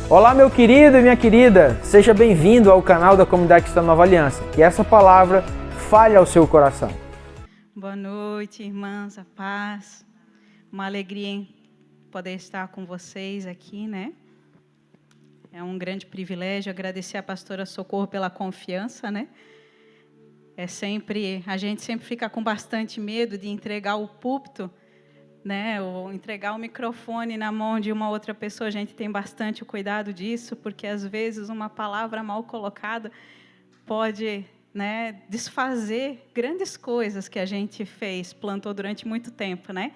Olá, meu querido e minha querida, seja bem-vindo ao canal da Comunidade Cristã Nova Aliança. Que essa palavra fale ao seu coração. Boa noite, irmãs, a paz. Uma alegria em poder estar com vocês aqui, né? É um grande privilégio agradecer a pastora Socorro pela confiança, né? A gente sempre fica com bastante medo de entregar o púlpito, né, ou entregar o microfone na mão de uma outra pessoa. A gente tem bastante cuidado disso, porque às vezes uma palavra mal colocada pode, né, desfazer grandes coisas que a gente plantou durante muito tempo, né?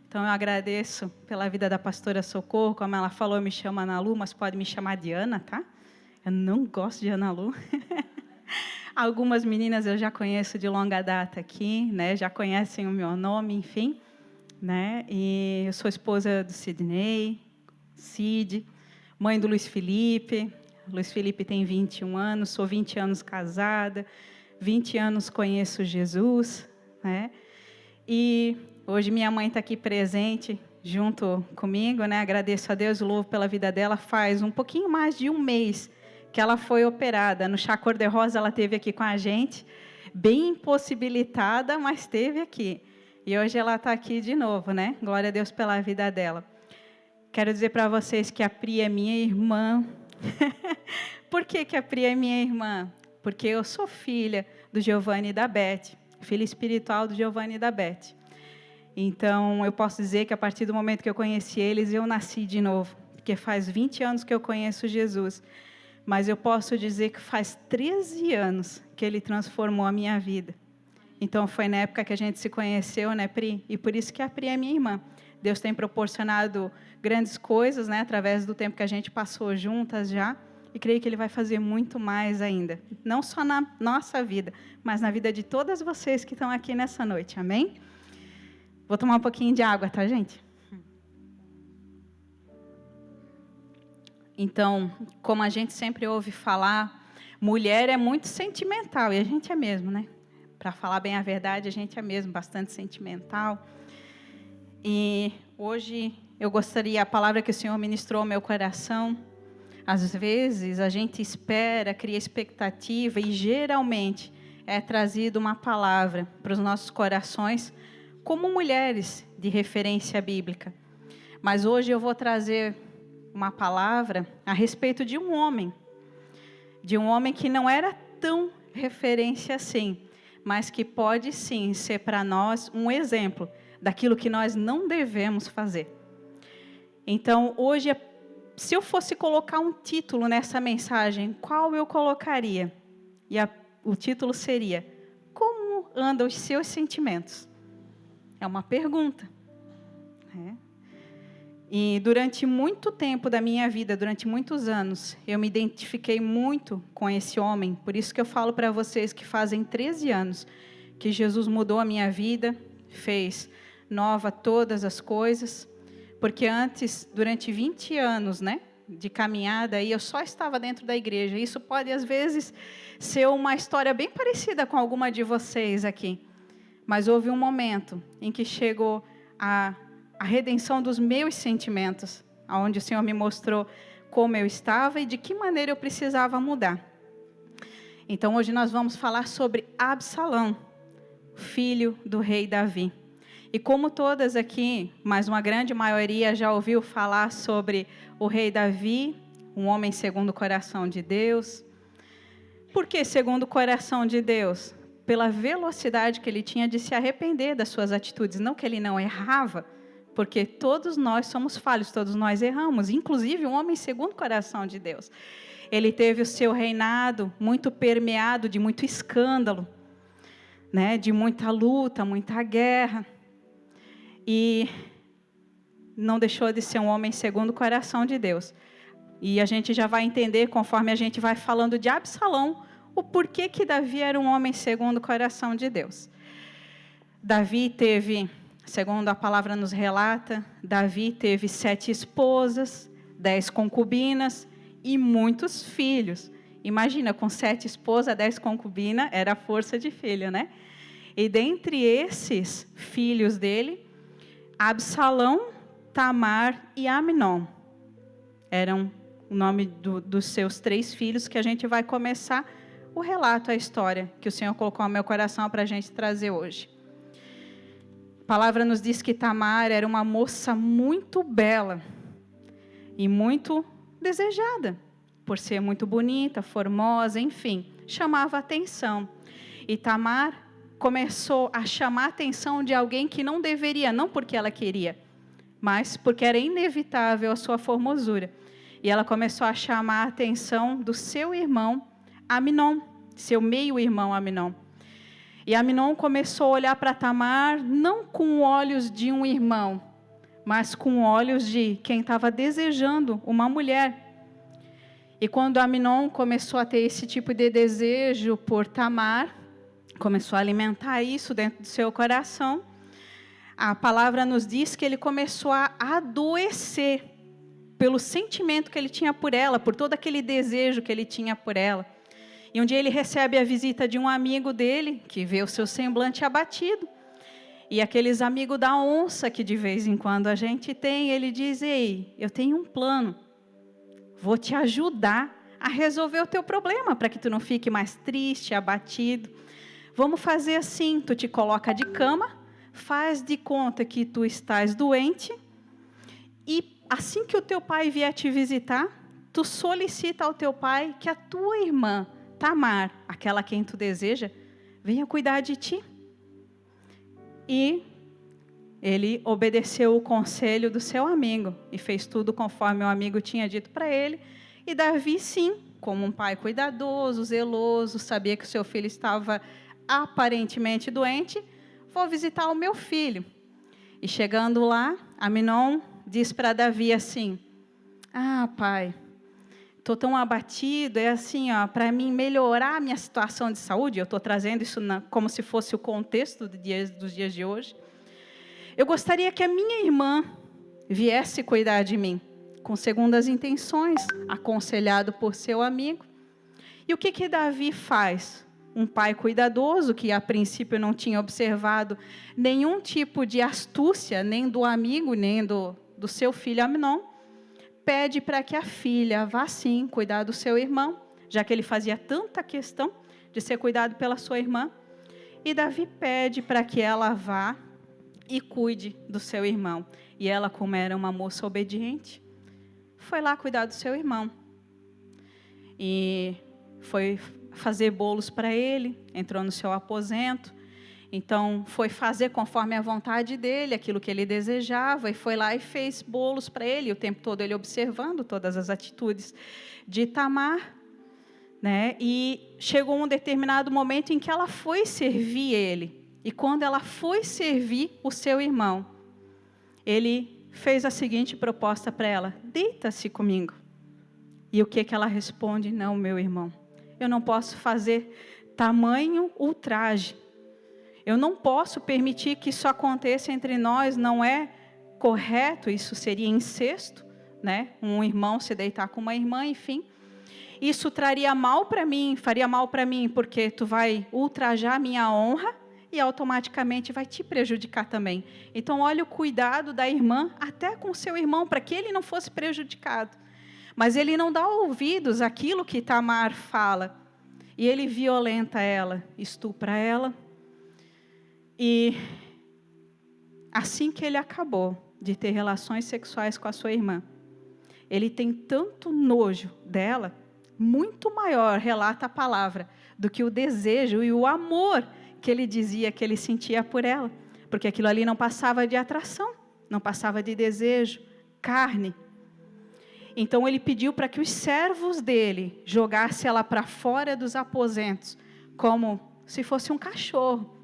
Então eu agradeço pela vida da pastora Socorro. Como ela falou, eu me chamo Ana Lu, mas pode me chamar de Ana, tá? Eu não gosto de Ana Lu. Algumas meninas eu já conheço de longa data aqui, né? Já conhecem o meu nome, enfim. Né? E eu sou esposa do Sidney, Cid, mãe do Luiz Felipe. Luiz Felipe tem 21 anos, sou 20 anos casada, 20 anos conheço Jesus, né? E hoje minha mãe está aqui presente junto comigo, né? Agradeço a Deus e louvo pela vida dela. Faz um pouquinho mais de um mês que ela foi operada. No chá cor-de-rosa ela esteve aqui com a gente, bem impossibilitada, mas esteve aqui. E hoje ela está aqui de novo, né? Glória a Deus pela vida dela. Quero dizer para vocês que a Pri é minha irmã. Por que a Pri é minha irmã? Porque eu sou filha do Giovanni e da Beth, filha espiritual do Giovanni e da Beth. Então, eu posso dizer que a partir do momento que eu conheci eles, eu nasci de novo. Porque faz 20 anos que eu conheço Jesus. Mas eu posso dizer que faz 13 anos que ele transformou a minha vida. Então, foi na época que a gente se conheceu, né, Pri? E por isso que a Pri é minha irmã. Deus tem proporcionado grandes coisas, né, através do tempo que a gente passou juntas já. E creio que Ele vai fazer muito mais ainda. Não só na nossa vida, mas na vida de todas vocês que estão aqui nessa noite. Amém? Vou tomar um pouquinho de água, tá, gente? Então, como a gente sempre ouve falar, mulher é muito sentimental. E a gente é mesmo, né? Para falar bem a verdade, a gente é mesmo bastante sentimental. E hoje eu gostaria, a palavra que o Senhor ministrou ao meu coração, às vezes a gente espera, cria expectativa e geralmente é trazida uma palavra para os nossos corações como mulheres de referência bíblica. Mas hoje eu vou trazer uma palavra a respeito de um homem que não era tão referência assim, mas que pode sim ser para nós um exemplo daquilo que nós não devemos fazer. Então, hoje, se eu fosse colocar um título nessa mensagem, qual eu colocaria? E o título seria: Como andam os seus sentimentos? É uma pergunta. E durante muito tempo da minha vida, durante muitos anos, eu me identifiquei muito com esse homem. Por isso que eu falo para vocês que fazem 13 anos que Jesus mudou a minha vida, fez nova todas as coisas. Porque antes, durante 20 anos, né, de caminhada, eu só estava dentro da igreja. Isso pode, às vezes, ser uma história bem parecida com alguma de vocês aqui. Mas houve um momento em que chegou a redenção dos meus sentimentos, onde o Senhor me mostrou como eu estava e de que maneira eu precisava mudar. Então, hoje nós vamos falar sobre Absalão, filho do rei Davi. E como todas aqui, mas uma grande maioria já ouviu falar sobre o rei Davi, um homem segundo o coração de Deus. Por que segundo o coração de Deus? Pela velocidade que ele tinha de se arrepender das suas atitudes. Não que ele não errava, porque todos nós somos falhos, todos nós erramos, inclusive um homem segundo o coração de Deus. Ele teve o seu reinado muito permeado de muito escândalo, né, de muita luta, muita guerra, e não deixou de ser um homem segundo o coração de Deus. E a gente já vai entender, conforme a gente vai falando de Absalão, o porquê que Davi era um homem segundo o coração de Deus. Davi teve, segundo a palavra nos relata, Davi teve 7 esposas, 10 concubinas e muitos filhos. Imagina, com 7 esposas, 10 concubinas, era a força de filho, né? E dentre esses filhos dele, Absalão, Tamar e Amnon eram o nome dos seus 3 filhos, que a gente vai começar o relato, a história que o Senhor colocou no meu coração para a gente trazer hoje. A palavra nos diz que Tamar era uma moça muito bela e muito desejada, por ser muito bonita, formosa, enfim, chamava atenção. E Tamar começou a chamar a atenção de alguém que não deveria, não porque ela queria, mas porque era inevitável a sua formosura. E ela começou a chamar a atenção do seu irmão Amnon, seu meio-irmão Amnon. E Amnon começou a olhar para Tamar não com olhos de um irmão, mas com olhos de quem estava desejando uma mulher. E quando Amnon começou a ter esse tipo de desejo por Tamar, começou a alimentar isso dentro do seu coração, a palavra nos diz que ele começou a adoecer pelo sentimento que ele tinha por ela, por todo aquele desejo que ele tinha por ela. E um dia ele recebe a visita de um amigo dele, que vê o seu semblante abatido. E aqueles amigos da onça que de vez em quando a gente tem, ele diz: ei, eu tenho um plano, vou te ajudar a resolver o teu problema, para que tu não fique mais triste, abatido. Vamos fazer assim, tu te coloca de cama, faz de conta que tu estás doente, e assim que o teu pai vier te visitar, tu solicita ao teu pai que a tua irmã, Tamar, aquela quem tu deseja, venha cuidar de ti. E ele obedeceu o conselho do seu amigo e fez tudo conforme o amigo tinha dito para ele. E Davi, sim, como um pai cuidadoso, zeloso, sabia que o seu filho estava aparentemente doente, vou visitar o meu filho. E chegando lá, Amnon diz para Davi assim: ah, pai, estou tão abatido, é assim, para mim melhorar a minha situação de saúde, eu estou trazendo isso como se fosse o contexto dos dias de hoje, eu gostaria que a minha irmã viesse cuidar de mim, com segundas intenções, aconselhado por seu amigo. E o que Davi faz? Um pai cuidadoso, que a princípio não tinha observado nenhum tipo de astúcia, nem do amigo, nem do seu filho Amnon, pede para que a filha vá sim cuidar do seu irmão, já que ele fazia tanta questão de ser cuidado pela sua irmã. E Davi pede para que ela vá e cuide do seu irmão. E ela, como era uma moça obediente, foi lá cuidar do seu irmão. E foi fazer bolos para ele, entrou no seu aposento. Então, foi fazer conforme a vontade dele, aquilo que ele desejava, e foi lá e fez bolos para ele, o tempo todo ele observando todas as atitudes de Tamar, né? E chegou um determinado momento em que ela foi servir ele, e quando ela foi servir o seu irmão, ele fez a seguinte proposta para ela: deita-se comigo. E o que ela responde? Não, meu irmão, eu não posso fazer tamanho ultraje. Eu não posso permitir que isso aconteça entre nós, não é correto, isso seria incesto, né? Um irmão se deitar com uma irmã, enfim. Isso traria mal para mim, faria mal para mim, porque tu vai ultrajar a minha honra e automaticamente vai te prejudicar também. Então, olha o cuidado da irmã, até com seu irmão, para que ele não fosse prejudicado. Mas ele não dá ouvidos àquilo que Tamar fala. E ele violenta ela, estupra ela. E assim que ele acabou de ter relações sexuais com a sua irmã, ele tem tanto nojo dela, muito maior, relata a palavra, do que o desejo e o amor que ele dizia que ele sentia por ela. Porque aquilo ali não passava de atração, não passava de desejo, carne. Então ele pediu para que os servos dele jogassem ela para fora dos aposentos, como se fosse um cachorro.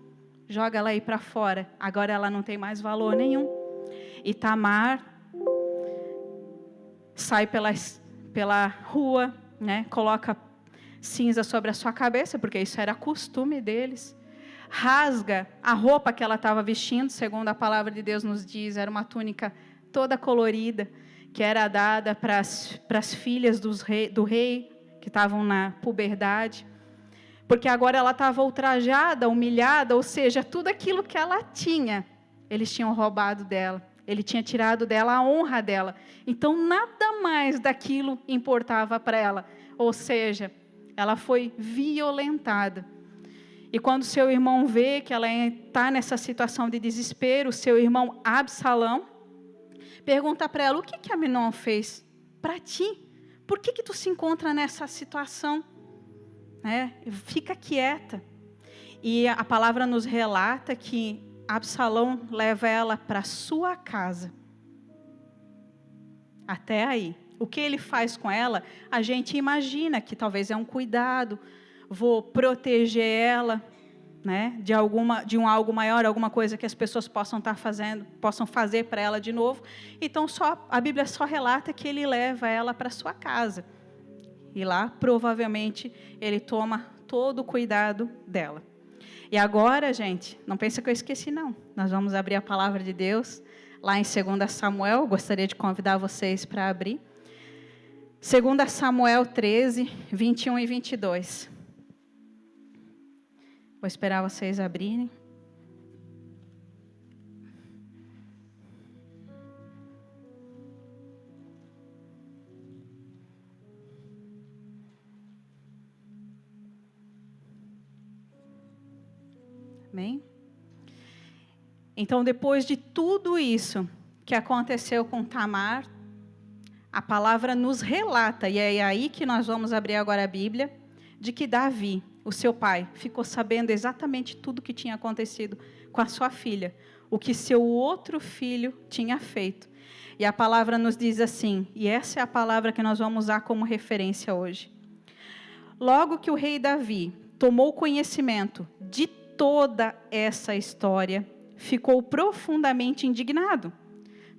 Joga ela aí para fora, agora ela não tem mais valor nenhum. E Tamar sai pela rua, né, coloca cinza sobre a sua cabeça, porque isso era costume deles. Rasga a roupa que ela estava vestindo, segundo a palavra de Deus nos diz, era uma túnica toda colorida, que era dada para as filhas do rei, que estavam na puberdade. Porque agora ela estava ultrajada, humilhada, ou seja, tudo aquilo que ela tinha, eles tinham roubado dela. Ele tinha tirado dela a honra dela. Então, nada mais daquilo importava para ela. Ou seja, ela foi violentada. E quando seu irmão vê que ela está nessa situação de desespero, seu irmão Absalão pergunta para ela: o que Amnon fez para ti? Por que tu se encontra nessa situação? Fica quieta. E a palavra nos relata que Absalão leva ela para sua casa. Até aí. O que ele faz com ela, a gente imagina que talvez é um cuidado, vou proteger ela, de algo maior, alguma coisa que as pessoas possam fazer para ela de novo. Então a Bíblia só relata que ele leva ela para sua casa. E lá, provavelmente, ele toma todo o cuidado dela. E agora, gente, não pensa que eu esqueci, não. Nós vamos abrir a palavra de Deus lá em 2 Samuel. Gostaria de convidar vocês para abrir. 2 Samuel 13, 21 e 22. Vou esperar vocês abrirem. Amém? Então, depois de tudo isso que aconteceu com Tamar, a palavra nos relata, e é aí que nós vamos abrir agora a Bíblia, de que Davi, o seu pai, ficou sabendo exatamente tudo o que tinha acontecido com a sua filha, o que seu outro filho tinha feito. E a palavra nos diz assim, e essa é a palavra que nós vamos usar como referência hoje. Logo que o rei Davi tomou conhecimento de toda essa história, ficou profundamente indignado.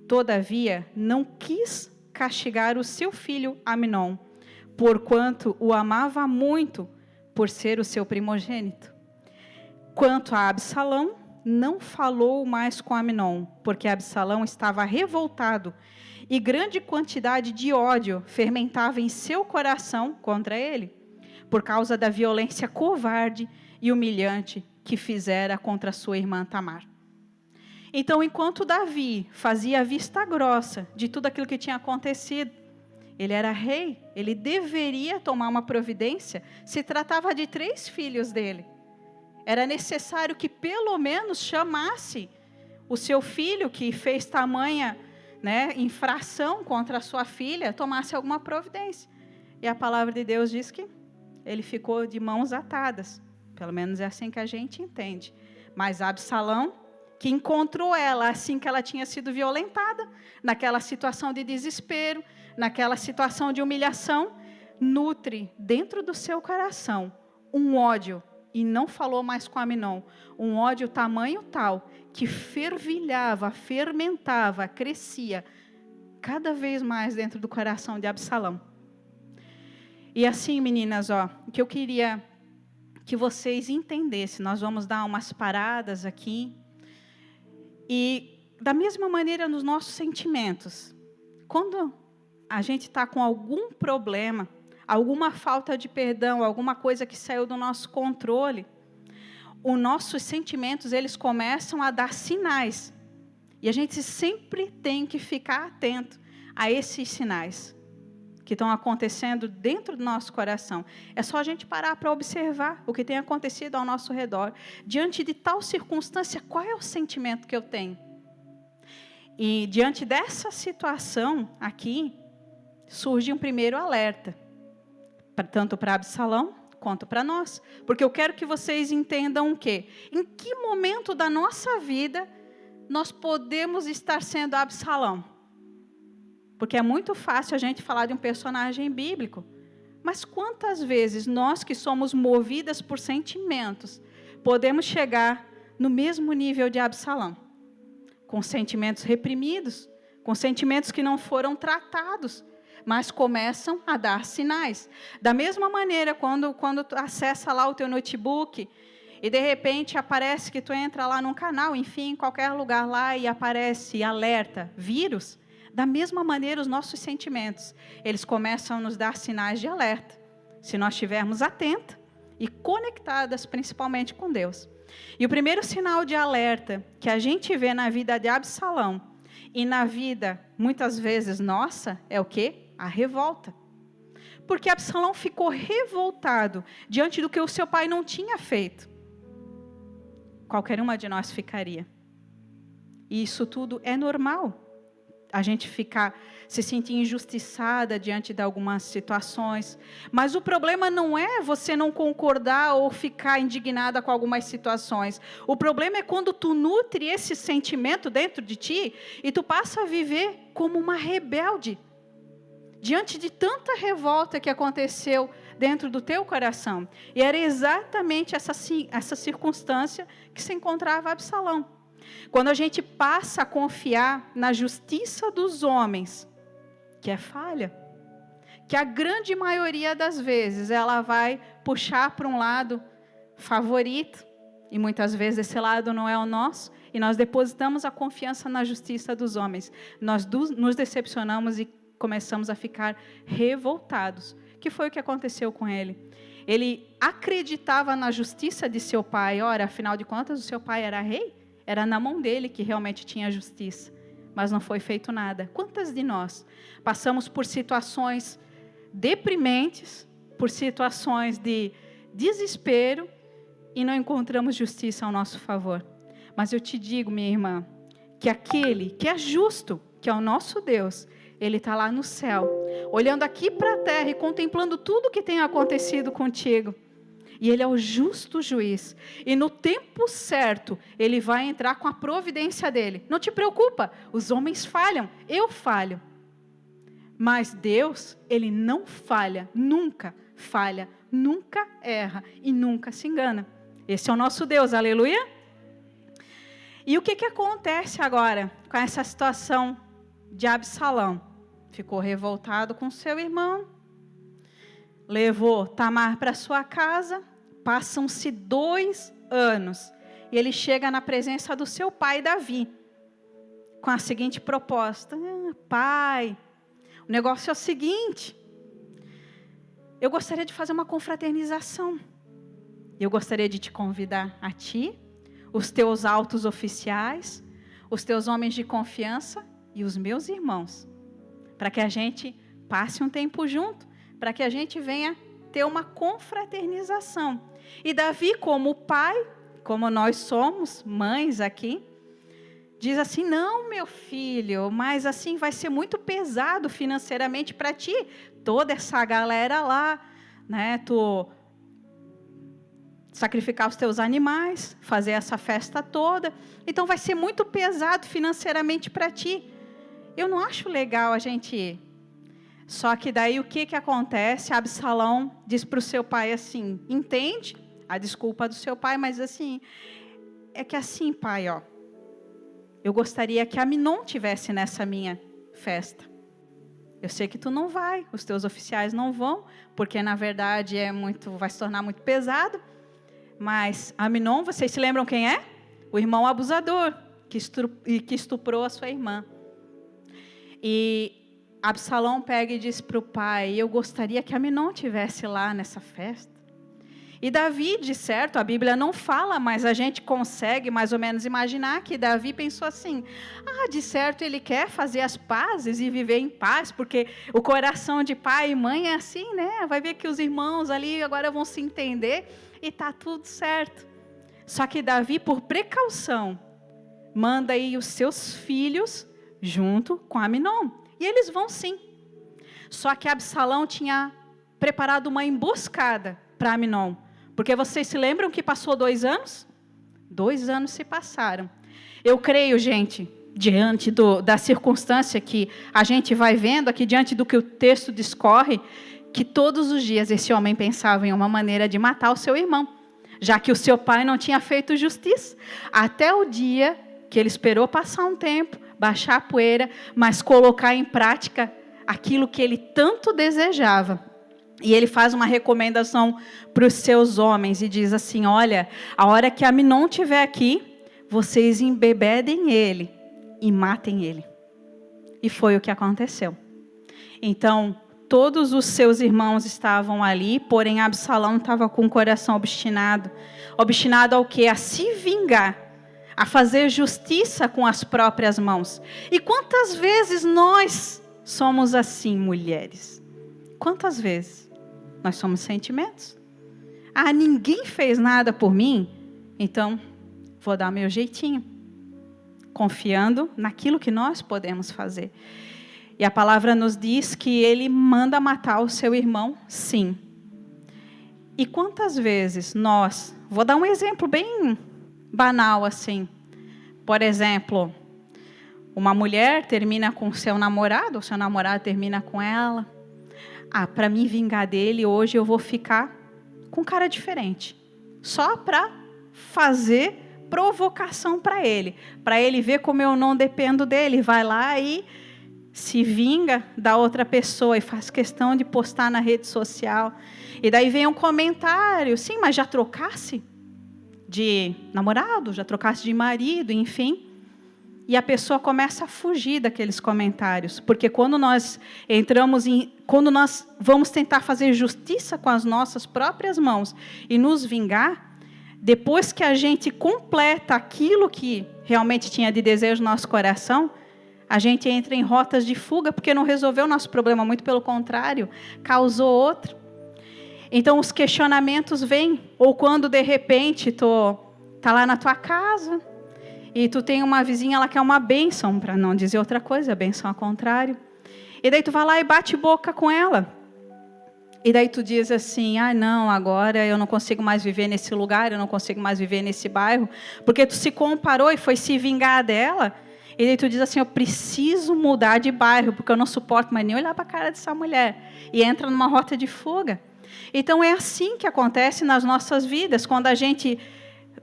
Todavia, não quis castigar o seu filho Amnon, porquanto o amava muito, por ser o seu primogênito. Quanto a Absalão, não falou mais com Amnon, porque Absalão estava revoltado, e grande quantidade de ódio fermentava em seu coração contra ele, por causa da violência covarde e humilhante que fizera contra sua irmã Tamar. Então, enquanto Davi fazia a vista grossa de tudo aquilo que tinha acontecido, ele era rei, ele deveria tomar uma providência. Se tratava de 3 filhos dele. Era necessário que pelo menos chamasse o seu filho, que fez tamanha infração contra a sua filha, tomasse alguma providência. E a palavra de Deus diz que ele ficou de mãos atadas. Pelo menos é assim que a gente entende. Mas Absalão, que encontrou ela assim que ela tinha sido violentada, naquela situação de desespero, naquela situação de humilhação, nutre dentro do seu coração um ódio, e não falou mais com Amnon, um ódio tamanho tal, que fervilhava, fermentava, crescia, cada vez mais dentro do coração de Absalão. E assim, meninas, o que eu queria que vocês entendessem, nós vamos dar umas paradas aqui, e da mesma maneira nos nossos sentimentos, quando a gente está com algum problema, alguma falta de perdão, alguma coisa que saiu do nosso controle, os nossos sentimentos, eles começam a dar sinais, e a gente sempre tem que ficar atento a esses sinais que estão acontecendo dentro do nosso coração. É só a gente parar para observar o que tem acontecido ao nosso redor. Diante de tal circunstância, qual é o sentimento que eu tenho? E diante dessa situação aqui, surge um primeiro alerta, tanto para Absalão quanto para nós. Porque eu quero que vocês entendam o quê? Em que momento da nossa vida nós podemos estar sendo Absalão? Porque é muito fácil a gente falar de um personagem bíblico. Mas quantas vezes nós que somos movidas por sentimentos, podemos chegar no mesmo nível de Absalão? Com sentimentos reprimidos, com sentimentos que não foram tratados, mas começam a dar sinais. Da mesma maneira, quando tu acessa lá o teu notebook, e de repente aparece que tu entra lá num canal, enfim, em qualquer lugar lá, e aparece alerta, vírus. Da mesma maneira, os nossos sentimentos, eles começam a nos dar sinais de alerta, se nós estivermos atentas e conectadas principalmente com Deus. E o primeiro sinal de alerta que a gente vê na vida de Absalão, E na vida, muitas vezes, nossa, é o quê? A revolta. Porque Absalão ficou revoltado diante do que o seu pai não tinha feito. Qualquer uma de nós ficaria. E isso tudo é normal. A gente se sentir injustiçada diante de algumas situações. Mas o problema não é você não concordar ou ficar indignada com algumas situações. O problema é quando tu nutre esse sentimento dentro de ti e tu passa a viver como uma rebelde. Diante de tanta revolta que aconteceu dentro do teu coração. E era exatamente essa circunstância que se encontrava Absalão. Quando a gente passa a confiar na justiça dos homens, que é falha, que a grande maioria das vezes ela vai puxar para um lado favorito, e muitas vezes esse lado não é o nosso, e nós depositamos a confiança na justiça dos homens. Nós nos decepcionamos e começamos a ficar revoltados, que foi o que aconteceu com ele. Ele acreditava na justiça de seu pai. Ora, afinal de contas, o seu pai era rei, era na mão dele que realmente tinha justiça, mas não foi feito nada. Quantas de nós passamos por situações deprimentes, por situações de desespero e não encontramos justiça ao nosso favor? Mas eu te digo, minha irmã, que aquele que é justo, que é o nosso Deus, Ele está lá no céu, olhando aqui para a terra e contemplando tudo que tem acontecido contigo. E Ele é o justo juiz. E no tempo certo, Ele vai entrar com a providência dEle. Não te preocupa, os homens falham, eu falho. Mas Deus, Ele não falha, nunca erra e nunca se engana. Esse é o nosso Deus, aleluia? E o que acontece agora com essa situação de Absalão? Ficou revoltado com seu irmão, levou Tamar para sua casa, passam-se 2 anos, e ele chega na presença do seu pai Davi, com a seguinte proposta: pai, o negócio é o seguinte, eu gostaria de fazer uma confraternização, eu gostaria de te convidar a ti, os teus altos oficiais, os teus homens de confiança e os meus irmãos, para que a gente passe um tempo junto, para que a gente venha ter uma confraternização. E Davi, como pai, como nós somos mães aqui, diz assim: não, meu filho, mas assim vai ser muito pesado financeiramente para ti, toda essa galera lá, né, tu sacrificar os teus animais, fazer essa festa toda, então vai ser muito pesado financeiramente para ti. Eu não acho legal a gente ir. Só que daí o que acontece? Absalão diz para o seu pai assim, entende a desculpa do seu pai, mas assim, é que assim, pai, ó, eu gostaria que Amnon tivesse nessa minha festa. Eu sei que tu não vai, os teus oficiais não vão, porque na verdade vai se tornar muito pesado. Mas Amnon, vocês se lembram quem é? O irmão abusador, que estuprou a sua irmã. E Absalão pega e diz para o pai: eu gostaria que Amnon estivesse lá nessa festa. E Davi, de certo, a Bíblia não fala, mas a gente consegue mais ou menos imaginar que Davi pensou assim: de certo ele quer fazer as pazes e viver em paz, porque o coração de pai e mãe é assim, né? Vai ver que os irmãos ali agora vão se entender e está tudo certo. Só que Davi, por precaução, manda aí os seus filhos junto com Amnon. E eles vão sim. Só que Absalão tinha preparado uma emboscada para Amnon. Porque vocês se lembram que passou 2 anos? 2 anos se passaram. Eu creio, gente, diante da circunstância que a gente vai vendo aqui, diante do que o texto discorre, que todos os dias esse homem pensava em uma maneira de matar o seu irmão, já que o seu pai não tinha feito justiça. Até o dia que ele esperou passar um tempo, baixar a poeira, mas colocar em prática aquilo que ele tanto desejava. E ele faz uma recomendação para os seus homens e diz assim: olha, a hora que Amnon estiver aqui, vocês embebedem ele e matem ele. E foi o que aconteceu. Então, todos os seus irmãos estavam ali, porém Absalão estava com o coração obstinado. Obstinado ao quê? A se vingar. a fazer justiça com as próprias mãos. E quantas vezes nós somos assim, mulheres? Quantas vezes? Nós somos sentimentos. Ninguém fez nada por mim, então vou dar meu jeitinho. Confiando naquilo que nós podemos fazer. E a palavra nos diz que ele manda matar o seu irmão, sim. E quantas vezes nós, vou dar um exemplo bem banal assim. Por exemplo, uma mulher termina com seu namorado, ou seu namorado termina com ela. Para me vingar dele, hoje eu vou ficar com cara diferente. Só para fazer provocação para ele ver como eu não dependo dele. Vai lá e se vinga da outra pessoa e faz questão de postar na rede social. E daí vem um comentário, sim, mas já trocasse de namorado, já trocasse de marido, enfim. E a pessoa começa a fugir daqueles comentários, porque quando nós vamos tentar fazer justiça com as nossas próprias mãos e nos vingar, depois que a gente completa aquilo que realmente tinha de desejo no nosso coração, a gente entra em rotas de fuga, porque não resolveu o nosso problema, muito pelo contrário, causou outro. Então os questionamentos vêm, ou quando de repente tá lá na tua casa, e tu tem uma vizinha, ela quer uma bênção, para não dizer outra coisa, a bênção ao contrário. E daí tu vai lá e bate boca com ela. E daí tu diz assim, não, agora eu não consigo mais viver nesse lugar, eu não consigo mais viver nesse bairro, porque tu se comparou e foi se vingar dela. E daí tu diz assim, eu preciso mudar de bairro, porque eu não suporto mais nem olhar para a cara dessa mulher. E entra numa rota de fuga. Então é assim que acontece nas nossas vidas, quando a gente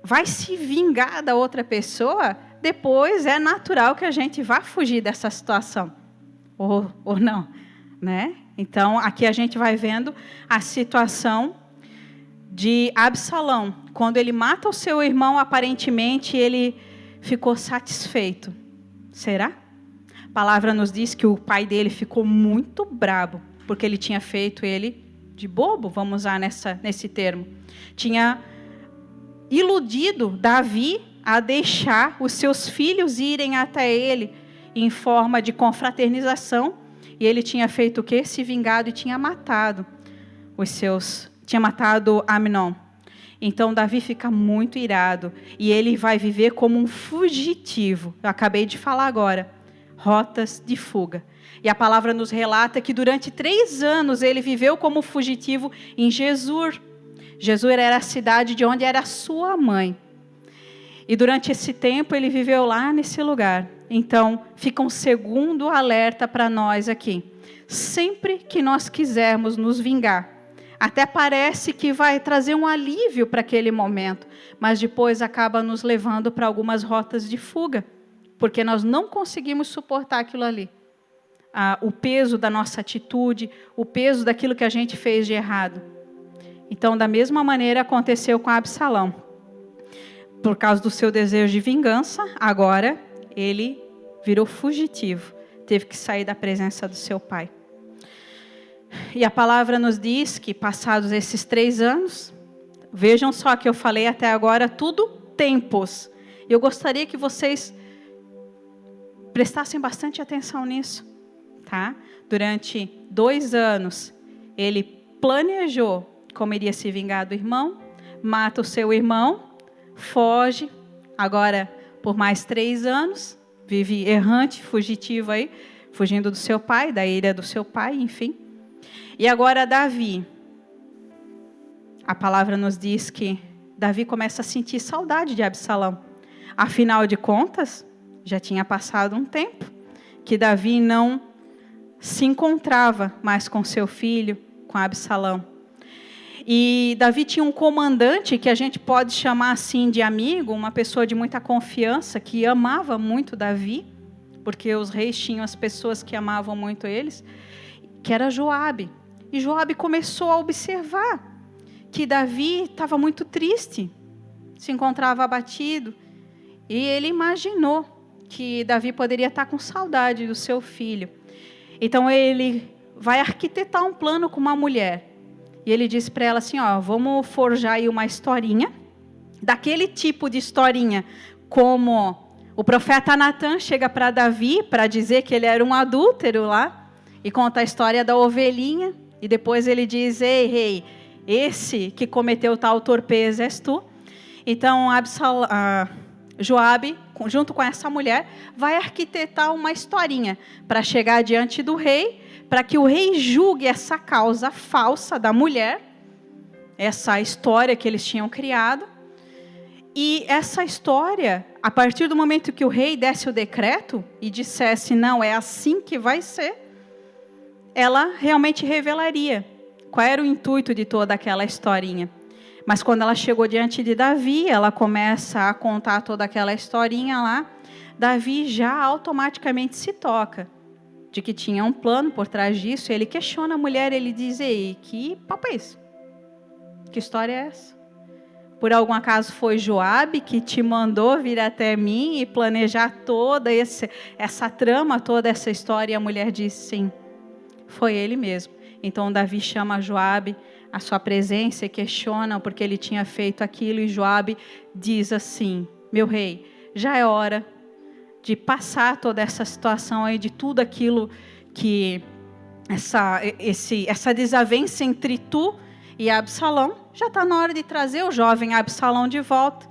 vai se vingar da outra pessoa, depois é natural que a gente vá fugir dessa situação. Ou não, né? Então, aqui a gente vai vendo a situação de Absalão. Quando ele mata o seu irmão, aparentemente ele ficou satisfeito. Será? A palavra nos diz que o pai dele ficou muito bravo, porque ele tinha feito ele de bobo, vamos usar nesse termo. Tinha iludido Davi a deixar os seus filhos irem até ele em forma de confraternização. E ele tinha feito o quê? Se vingado e tinha matado tinha matado Amnon. Então Davi fica muito irado e ele vai viver como um fugitivo. Eu acabei de falar agora, rotas de fuga. E a palavra nos relata que durante 3 anos ele viveu como fugitivo em Jesur. Jesur era a cidade de onde era sua mãe. E durante esse tempo ele viveu lá nesse lugar. Então, fica um segundo alerta para nós aqui. Sempre que nós quisermos nos vingar, até parece que vai trazer um alívio para aquele momento, mas depois acaba nos levando para algumas rotas de fuga, porque nós não conseguimos suportar aquilo ali. O peso da nossa atitude, o peso daquilo que a gente fez de errado. Então, da mesma maneira aconteceu com Absalão. Por causa do seu desejo de vingança, agora ele virou fugitivo, teve que sair da presença do seu pai. E a palavra nos diz que passados esses 3 anos, vejam só que eu falei até agora, tudo tempos. Eu gostaria que vocês prestassem bastante atenção nisso, tá? Durante 2 anos, ele planejou como iria se vingar do irmão, mata o seu irmão, foge, agora por mais 3 anos, vive errante, fugitivo aí, fugindo do seu pai, da ira do seu pai, enfim. E agora Davi, a palavra nos diz que Davi começa a sentir saudade de Absalão. Afinal de contas, já tinha passado um tempo que Davi não se encontrava mais com seu filho, com Absalão. E Davi tinha um comandante que a gente pode chamar assim de amigo, uma pessoa de muita confiança, que amava muito Davi, porque os reis tinham as pessoas que amavam muito eles, que era Joabe. E Joabe começou a observar que Davi estava muito triste, se encontrava abatido, e ele imaginou que Davi poderia estar com saudade do seu filho. Então ele vai arquitetar um plano com uma mulher. E ele disse para ela assim, vamos forjar aí uma historinha, daquele tipo de historinha, como o profeta Natã chega para Davi para dizer que ele era um adúltero lá, e conta a história da ovelhinha, e depois ele diz: ei, rei, esse que cometeu tal torpeza és tu. Então Joabe, junto com essa mulher, vai arquitetar uma historinha para chegar diante do rei, para que o rei julgue essa causa falsa da mulher, essa história que eles tinham criado. E essa história, a partir do momento que o rei desse o decreto e dissesse: não, é assim que vai ser, ela realmente revelaria qual era o intuito de toda aquela historinha. Mas quando ela chegou diante de Davi, ela começa a contar toda aquela historinha lá, Davi já automaticamente se toca de que tinha um plano por trás disso. Ele questiona a mulher, ele diz: ei, que papo é esse? Que história é essa? Por algum acaso foi Joabe que te mandou vir até mim e planejar toda essa trama, toda essa história? E a mulher diz: sim, foi ele mesmo. Então Davi chama Joabe à sua presença e questiona porque ele tinha feito aquilo. E Joabe diz assim: meu rei, já é hora de passar toda essa situação aí, de tudo aquilo que essa desavença entre tu e Absalão, já está na hora de trazer o jovem Absalão de volta.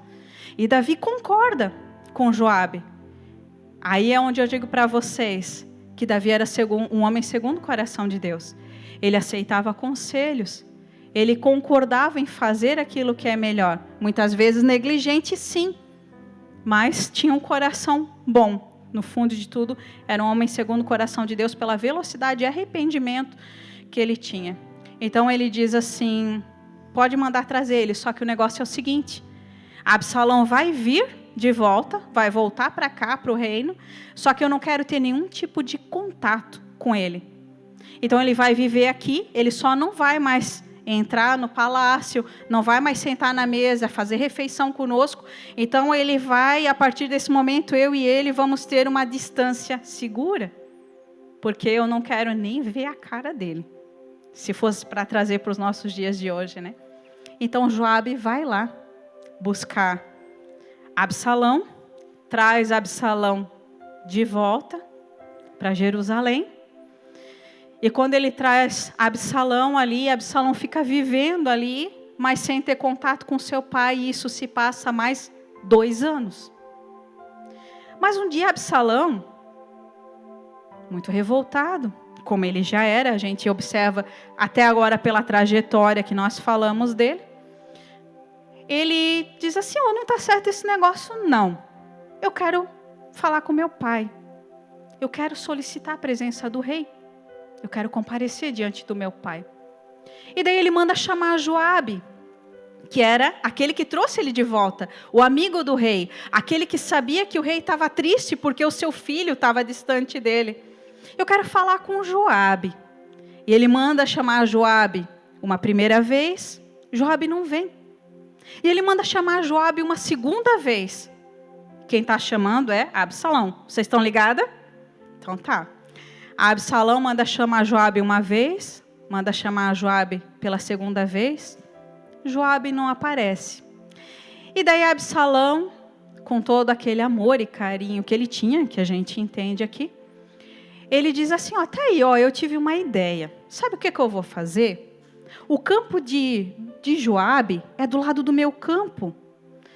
E Davi concorda com Joabe. Aí é onde eu digo para vocês que Davi era um homem segundo o coração de Deus. Ele aceitava conselhos, ele concordava em fazer aquilo que é melhor. Muitas vezes negligente, sim, mas tinha um coração bom. No fundo de tudo, era um homem segundo o coração de Deus pela velocidade e arrependimento que ele tinha. Então ele diz assim: pode mandar trazer ele, só que o negócio é o seguinte: Absalão vai vir de volta, vai voltar para cá, para o reino, só que eu não quero ter nenhum tipo de contato com ele. Então ele vai viver aqui, ele só não vai mais entrar no palácio, não vai mais sentar na mesa, fazer refeição conosco. Então ele vai, a partir desse momento, eu e ele vamos ter uma distância segura, porque eu não quero nem ver a cara dele, se fosse para trazer para os nossos dias de hoje, né? Então Joabe vai lá buscar Absalão, traz Absalão de volta para Jerusalém. E quando ele traz Absalão ali, Absalão fica vivendo ali, mas sem ter contato com seu pai, e isso se passa mais 2 anos. Mas um dia Absalão, muito revoltado, como ele já era, a gente observa até agora pela trajetória que nós falamos dele, ele diz assim: não está certo esse negócio não, eu quero falar com meu pai, eu quero solicitar a presença do rei, eu quero comparecer diante do meu pai. E daí ele manda chamar Joabe, que era aquele que trouxe ele de volta, o amigo do rei, aquele que sabia que o rei estava triste porque o seu filho estava distante dele. Eu quero falar com Joabe. E ele manda chamar Joabe uma primeira vez, Joabe não vem. E ele manda chamar Joabe uma segunda vez. Quem está chamando é Absalão. Vocês estão ligadas? Então tá. Absalão manda chamar Joabe uma vez, manda chamar Joabe pela segunda vez, Joabe não aparece. E daí Absalão, com todo aquele amor e carinho que ele tinha, que a gente entende aqui, ele diz assim: tá aí, eu tive uma ideia. Sabe o que eu vou fazer? O campo de Joabe é do lado do meu campo.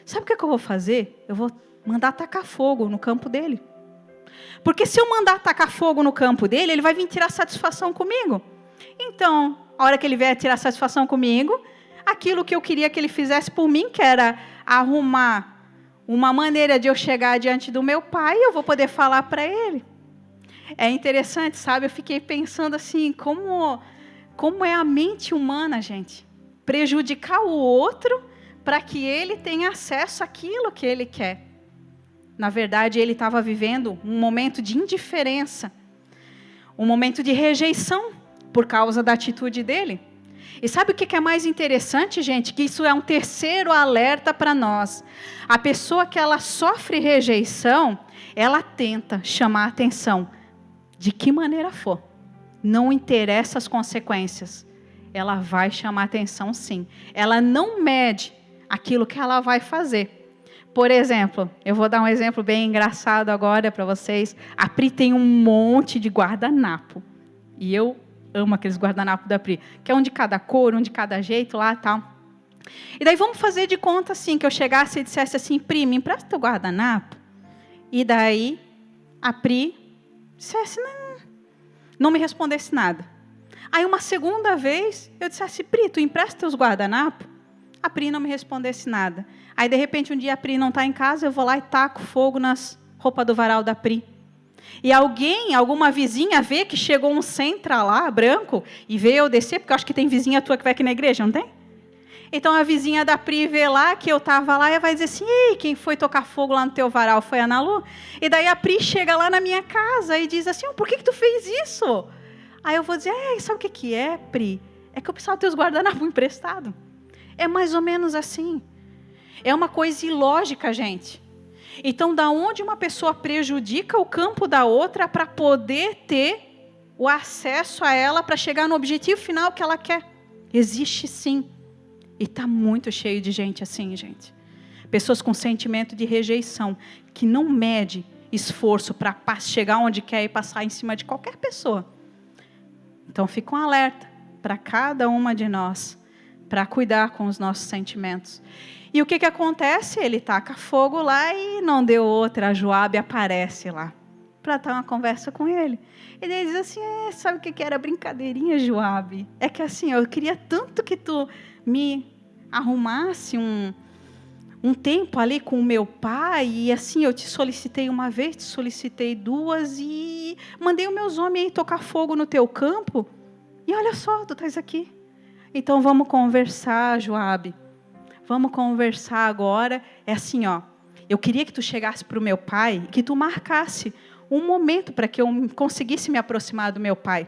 Sabe o que eu vou fazer? Eu vou mandar tacar fogo no campo dele. Porque se eu mandar tacar fogo no campo dele, ele vai vir tirar satisfação comigo. Então, a hora que ele vier tirar satisfação comigo, aquilo que eu queria que ele fizesse por mim, que era arrumar uma maneira de eu chegar diante do meu pai, eu vou poder falar para ele. É interessante, sabe? Eu fiquei pensando assim, como é a mente humana, gente. Prejudicar o outro para que ele tenha acesso àquilo que ele quer. Na verdade, ele estava vivendo um momento de indiferença, um momento de rejeição por causa da atitude dele. E sabe o que é mais interessante, gente? Que isso é um terceiro alerta para nós. A pessoa que ela sofre rejeição, ela tenta chamar a atenção, de que maneira for. Não interessa as consequências. Ela vai chamar a atenção, sim. Ela não mede aquilo que ela vai fazer. Por exemplo, eu vou dar um exemplo bem engraçado agora para vocês. A Pri tem um monte de guardanapo. E eu amo aqueles guardanapos da Pri, que é um de cada cor, um de cada jeito lá e tal. E daí vamos fazer de conta assim, que eu chegasse e dissesse assim, Pri, me empresta teu guardanapo? E daí a Pri dissesse, não me respondesse nada. Aí uma segunda vez eu dissesse, Pri, tu empresta teus guardanapos? A Pri não me respondesse nada. Aí de repente um dia a Pri não está em casa, eu vou lá e taco fogo nas roupas do varal da Pri. E alguma vizinha vê que chegou um Sentra lá, branco, e vê eu descer, porque eu acho que tem vizinha tua que vai aqui na igreja, não tem? Então a vizinha da Pri vê lá que eu estava lá e vai dizer assim, ei, quem foi tocar fogo lá no teu varal foi a Ana Lu? E daí a Pri chega lá na minha casa e diz assim, por que tu fez isso? Aí eu vou dizer, sabe o que é, Pri? É que eu precisava ter os guardanapos emprestados. É mais ou menos assim. É uma coisa ilógica, gente. Então, da onde uma pessoa prejudica o campo da outra para poder ter o acesso a ela para chegar no objetivo final que ela quer? Existe sim. E está muito cheio de gente assim, gente. Pessoas com sentimento de rejeição, que não mede esforço para chegar onde quer e passar em cima de qualquer pessoa. Então, fica um alerta para cada uma de nós, para cuidar com os nossos sentimentos. E o que acontece? Ele taca fogo lá e não deu outra. A Joabe aparece lá para ter uma conversa com ele. Ele diz assim, sabe o que era brincadeirinha, Joabe? É que assim, eu queria tanto que tu me arrumasse um tempo ali com o meu pai, e assim, eu te solicitei uma vez, te solicitei duas, e mandei os meus homens aí tocar fogo no teu campo, e olha só, tu estás aqui. Então vamos conversar, Joabe. Vamos conversar agora. É assim, eu queria que tu chegasse para o meu pai, que tu marcasse um momento para que eu conseguisse me aproximar do meu pai.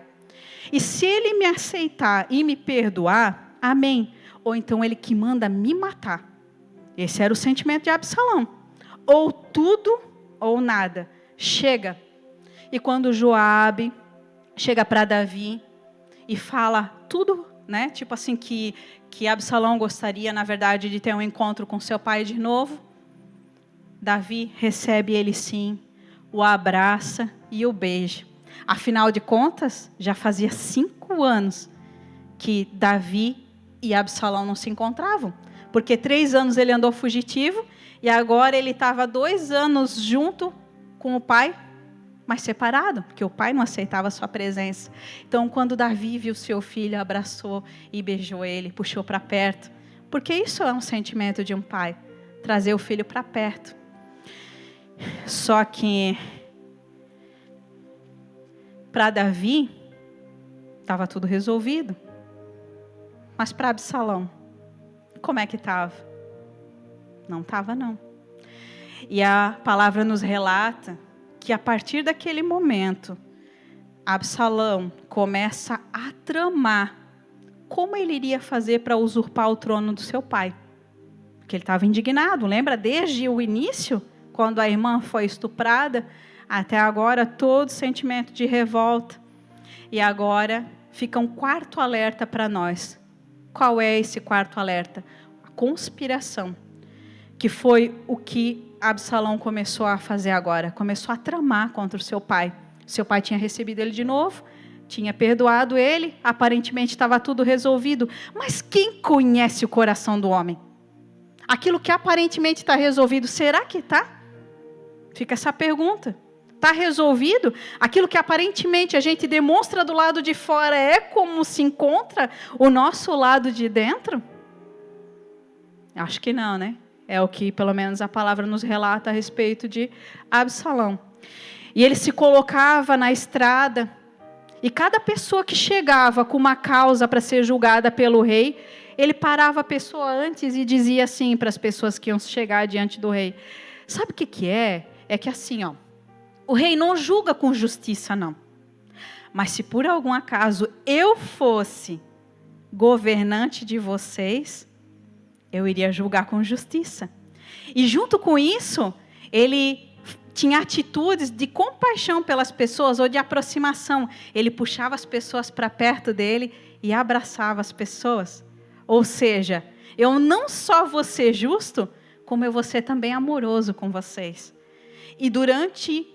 E se ele me aceitar e me perdoar, amém. Ou então ele que manda me matar. Esse era o sentimento de Absalão. Ou tudo ou nada. Chega. E quando Joabe chega para Davi e fala tudo, né? Tipo assim, que Absalão gostaria, na verdade, de ter um encontro com seu pai de novo. Davi recebe ele sim, o abraça e o beija. Afinal de contas, já fazia 5 anos que Davi e Absalão não se encontravam. Porque 3 anos ele andou fugitivo e agora ele estava 2 anos junto com o pai, mas separado, porque o pai não aceitava a sua presença. Então, quando Davi viu seu filho, abraçou e beijou ele, puxou para perto. Porque isso é um sentimento de um pai, trazer o filho para perto. Só que, para Davi, estava tudo resolvido. Mas para Absalão, como é que estava? Não estava, não. E a palavra nos relata que a partir daquele momento, Absalão começa a tramar como ele iria fazer para usurpar o trono do seu pai. Porque ele estava indignado, lembra? Desde o início, quando a irmã foi estuprada, até agora todo sentimento de revolta. E agora fica um quarto alerta para nós. Qual é esse quarto alerta? A conspiração. Que foi o que Absalão começou a fazer agora. Começou a tramar contra o seu pai. Seu pai tinha recebido ele de novo, tinha perdoado ele, aparentemente estava tudo resolvido. Mas quem conhece o coração do homem? Aquilo que aparentemente está resolvido, será que está? Fica essa pergunta. Está resolvido? Aquilo que aparentemente a gente demonstra do lado de fora é como se encontra o nosso lado de dentro? Acho que não, né? É o que, pelo menos, a palavra nos relata a respeito de Absalão. E ele se colocava na estrada, e cada pessoa que chegava com uma causa para ser julgada pelo rei, ele parava a pessoa antes e dizia assim para as pessoas que iam chegar diante do rei. Sabe o que é? É que assim, o rei não julga com justiça, não. Mas se por algum acaso eu fosse governante de vocês, eu iria julgar com justiça. E junto com isso, ele tinha atitudes de compaixão pelas pessoas ou de aproximação. Ele puxava as pessoas para perto dele e abraçava as pessoas. Ou seja, eu não só vou ser justo, como eu vou ser também amoroso com vocês. E durante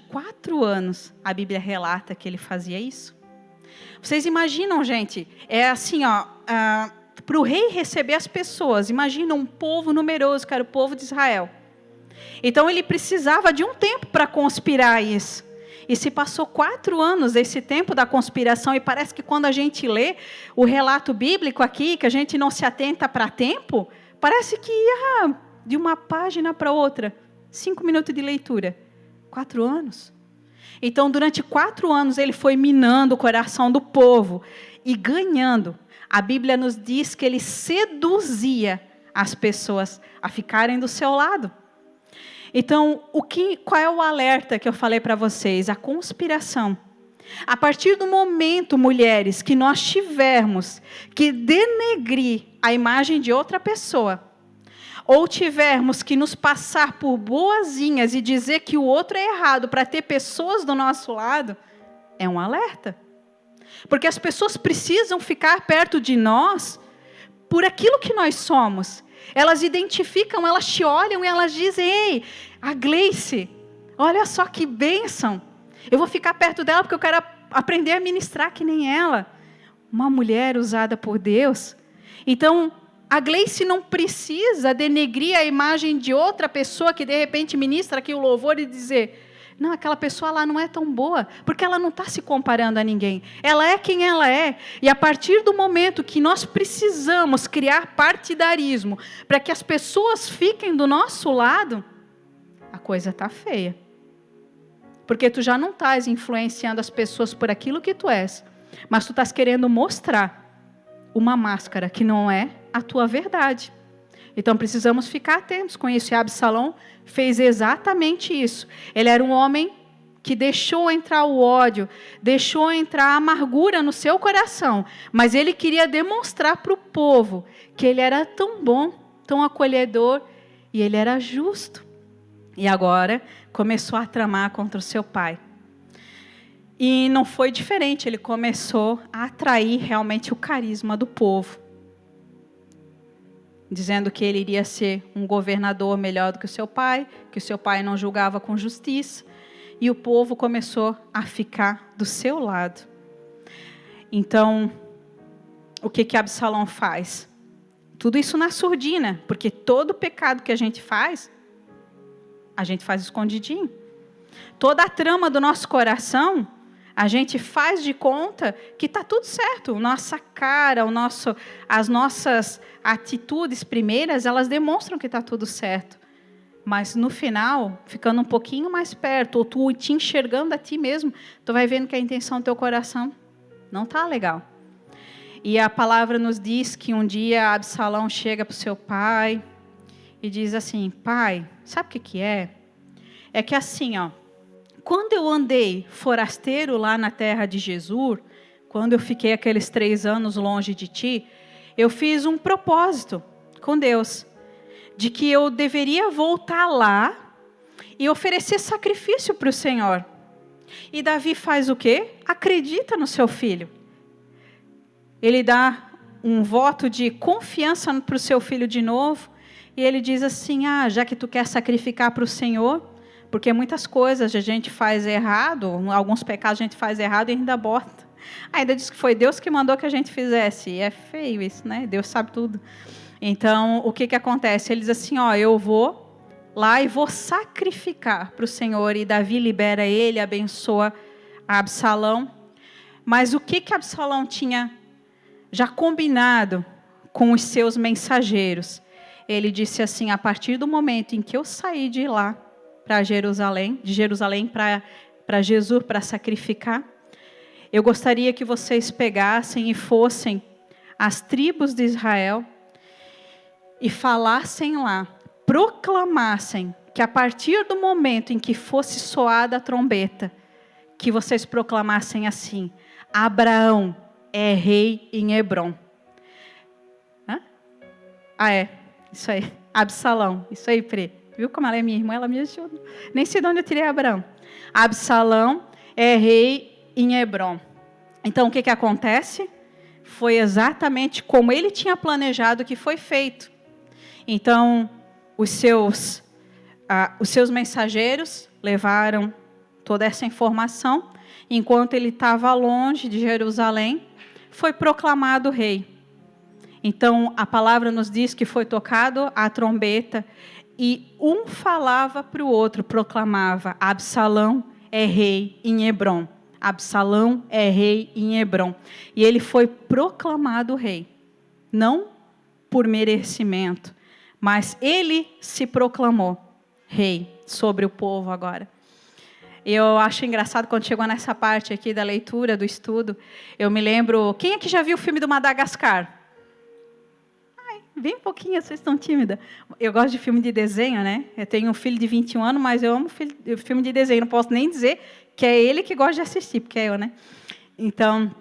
4 anos, a Bíblia relata que ele fazia isso. Vocês imaginam, gente, é assim, para o rei receber as pessoas, imagina um povo numeroso, que era o povo de Israel. Então ele precisava de um tempo para conspirar isso. E se passou 4 anos esse tempo da conspiração, e parece que quando a gente lê o relato bíblico aqui, que a gente não se atenta para tempo, parece que ia de uma página para outra, 5 minutos de leitura. 4 anos. Então, durante 4 anos, ele foi minando o coração do povo e ganhando. A Bíblia nos diz que ele seduzia as pessoas a ficarem do seu lado. Então, qual é o alerta que eu falei para vocês? A conspiração. A partir do momento, mulheres, que nós tivermos que denegrir a imagem de outra pessoa, ou tivermos que nos passar por boazinhas e dizer que o outro é errado para ter pessoas do nosso lado, é um alerta. Porque as pessoas precisam ficar perto de nós por aquilo que nós somos. Elas identificam, elas te olham e elas dizem: ei, a Gleice, olha só que bênção. Eu vou ficar perto dela porque eu quero aprender a ministrar que nem ela. Uma mulher usada por Deus. Então, a Gleice não precisa denegrir a imagem de outra pessoa que de repente ministra aqui o louvor e dizer: não, aquela pessoa lá não é tão boa, porque ela não está se comparando a ninguém. Ela é quem ela é. E a partir do momento que nós precisamos criar partidarismo para que as pessoas fiquem do nosso lado, a coisa está feia. Porque tu já não estás influenciando as pessoas por aquilo que tu és, mas tu estás querendo mostrar uma máscara que não é a tua verdade. Então precisamos ficar atentos com isso. E Absalão fez exatamente isso. Ele era um homem que deixou entrar o ódio, deixou entrar a amargura no seu coração, mas ele queria demonstrar para o povo que ele era tão bom, tão acolhedor, e ele era justo. E agora começou a tramar contra o seu pai. E não foi diferente, ele começou a atrair realmente o carisma do povo, dizendo que ele iria ser um governador melhor do que o seu pai não julgava com justiça, e o povo começou a ficar do seu lado. Então, o que Absalão faz? Tudo isso na surdina, porque todo pecado que a gente faz escondidinho. Toda a trama do nosso coração, a gente faz de conta que está tudo certo. Nossa cara, as nossas atitudes primeiras, elas demonstram que está tudo certo. Mas no final, ficando um pouquinho mais perto, ou tu te enxergando a ti mesmo, tu vai vendo que a intenção do teu coração não está legal. E a palavra nos diz que um dia Absalão chega para o seu pai e diz assim: pai, sabe o que é? É que assim, quando eu andei forasteiro lá na terra de Jesur, quando eu fiquei aqueles 3 anos longe de ti, eu fiz um propósito com Deus, de que eu deveria voltar lá e oferecer sacrifício para o Senhor. E Davi faz o quê? Acredita no seu filho. Ele dá um voto de confiança para o seu filho de novo, e ele diz assim: já que tu quer sacrificar para o Senhor, porque muitas coisas a gente faz errado, alguns pecados a gente faz errado e ainda bota. Ainda diz que foi Deus que mandou que a gente fizesse. E é feio isso, né? Deus sabe tudo. Então, o que acontece? Ele diz assim: eu vou lá e vou sacrificar para o Senhor. E Davi libera ele, abençoa Absalão. Mas o que Absalão tinha já combinado com os seus mensageiros? Ele disse assim: a partir do momento em que eu sair de lá, para Jerusalém, de Jerusalém para Jesur, para sacrificar, eu gostaria que vocês pegassem e fossem às tribos de Israel e falassem lá, proclamassem que a partir do momento em que fosse soada a trombeta, que vocês proclamassem assim: Abraão é rei em Hebrom. Isso aí, Absalão, isso aí, Pri. Viu como ela é minha irmã? Ela me ajuda. Nem sei de onde eu tirei Abraão. Absalão é rei em Hebrom. Então, o que acontece? Foi exatamente como ele tinha planejado que foi feito. Então, os seus mensageiros levaram toda essa informação. Enquanto ele estava longe de Jerusalém, foi proclamado rei. Então, a palavra nos diz que foi tocado a trombeta e um falava para o outro, proclamava: Absalão é rei em Hebrom. Absalão é rei em Hebrom. E ele foi proclamado rei. Não por merecimento, mas ele se proclamou rei sobre o povo agora. Eu acho engraçado quando chegou nessa parte aqui da leitura, do estudo, eu me lembro... Quem é que já viu o filme do Madagascar? Ai, bem pouquinho, vocês estão tímidas. Eu gosto de filme de desenho, né? Eu tenho um filho de 21 anos, mas eu amo filme de desenho. Não posso nem dizer que é ele que gosta de assistir, porque é eu, né? Então,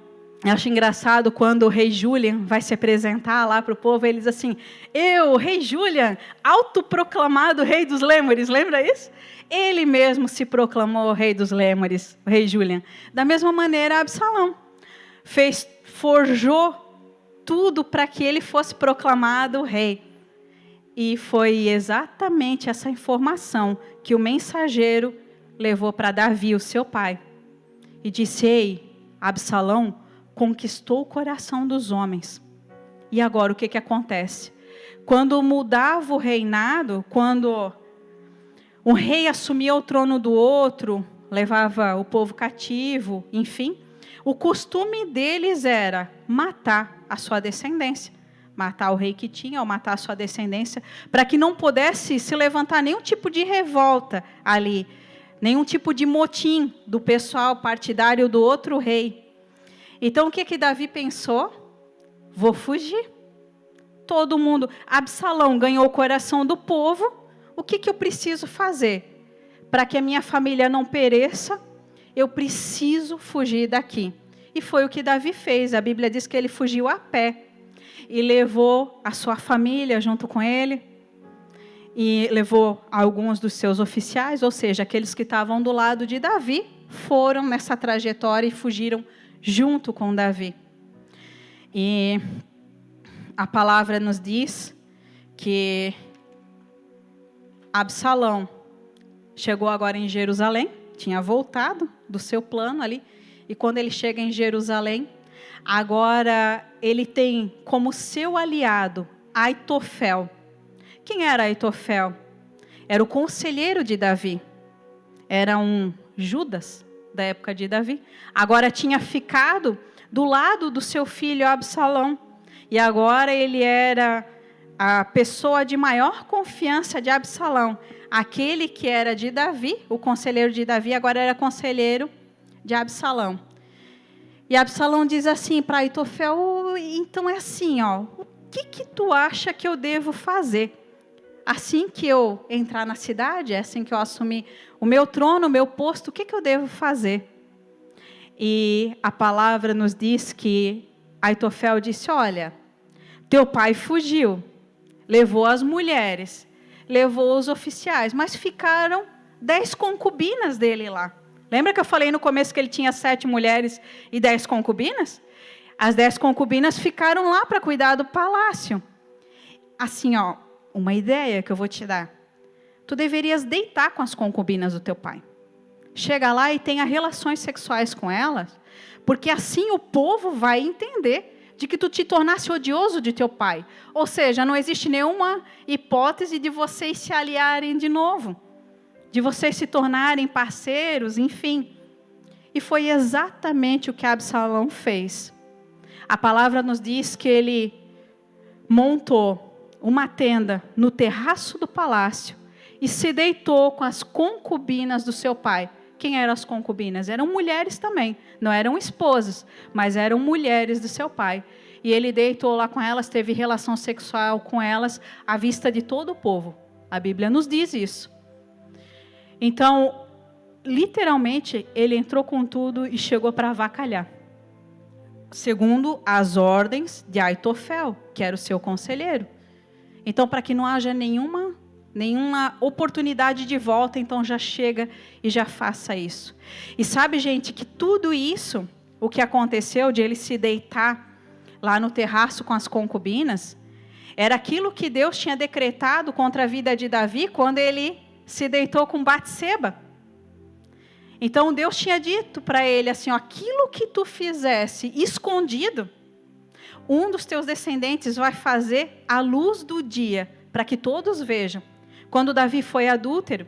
eu acho engraçado quando o rei Julian vai se apresentar lá para o povo, ele diz assim: eu, rei Julian, autoproclamado rei dos Lêmures, lembra isso? Ele mesmo se proclamou rei dos Lêmures, o rei Julian. Da mesma maneira, Absalão forjou tudo para que ele fosse proclamado rei. E foi exatamente essa informação que o mensageiro levou para Davi, o seu pai. E disse: ei, Absalão conquistou o coração dos homens. E agora o que acontece? Quando mudava o reinado, quando um rei assumia o trono do outro, levava o povo cativo, enfim, o costume deles era matar a sua descendência. Matar o rei que tinha, ou matar a sua descendência, para que não pudesse se levantar nenhum tipo de revolta ali, nenhum tipo de motim do pessoal partidário do outro rei. Então, o que Davi pensou? Vou fugir. Todo mundo... Absalão ganhou o coração do povo. O que eu preciso fazer? Para que a minha família não pereça, eu preciso fugir daqui. E foi o que Davi fez. A Bíblia diz que ele fugiu a pé. E levou a sua família junto com ele. E levou alguns dos seus oficiais, ou seja, aqueles que estavam do lado de Davi, foram nessa trajetória e fugiram junto com Davi. E a palavra nos diz que Absalão chegou agora em Jerusalém, tinha voltado do seu plano ali, e quando ele chega em Jerusalém, agora ele tem como seu aliado Aitofel. Quem era Aitofel? Era o conselheiro de Davi. Era um Judas da época de Davi. Agora tinha ficado do lado do seu filho Absalão. E agora ele era a pessoa de maior confiança de Absalão. Aquele que era de Davi, o conselheiro de Davi, agora era conselheiro de Absalão. E Absalão diz assim para Aitofel: então é assim, ó, o que tu acha que eu devo fazer? Assim que eu entrar na cidade, assim que eu assumir o meu trono, o meu posto, o que eu devo fazer? E a palavra nos diz que Aitofel disse: olha, teu pai fugiu, levou as mulheres, levou os oficiais, mas ficaram 10 concubinas dele lá. Lembra que eu falei no começo que ele tinha 7 mulheres e 10 concubinas? As 10 concubinas ficaram lá para cuidar do palácio. Assim, ó, uma ideia que eu vou te dar. Tu deverias deitar com as concubinas do teu pai. Chega lá e tenha relações sexuais com elas, porque assim o povo vai entender de que tu te tornasse odioso de teu pai. Ou seja, não existe nenhuma hipótese de vocês se aliarem de novo, de vocês se tornarem parceiros, enfim. E foi exatamente o que Absalão fez. A palavra nos diz que ele montou uma tenda no terraço do palácio e se deitou com as concubinas do seu pai. Quem eram as concubinas? Eram mulheres também, não eram esposas, mas eram mulheres do seu pai. E ele deitou lá com elas, teve relação sexual com elas, à vista de todo o povo. A Bíblia nos diz isso. Então, literalmente, ele entrou com tudo e chegou para avacalhar. Segundo as ordens de Aitofel, que era o seu conselheiro. Então, para que não haja nenhuma oportunidade de volta, então já chega e já faça isso. E sabe, gente, que tudo isso, o que aconteceu de ele se deitar lá no terraço com as concubinas, Era aquilo que Deus tinha decretado contra a vida de Davi quando ele se deitou com Batseba. Então Deus tinha dito para ele assim, ó, aquilo que tu fizesse escondido, um dos teus descendentes vai fazer à luz do dia, para que todos vejam. Quando Davi foi adúltero,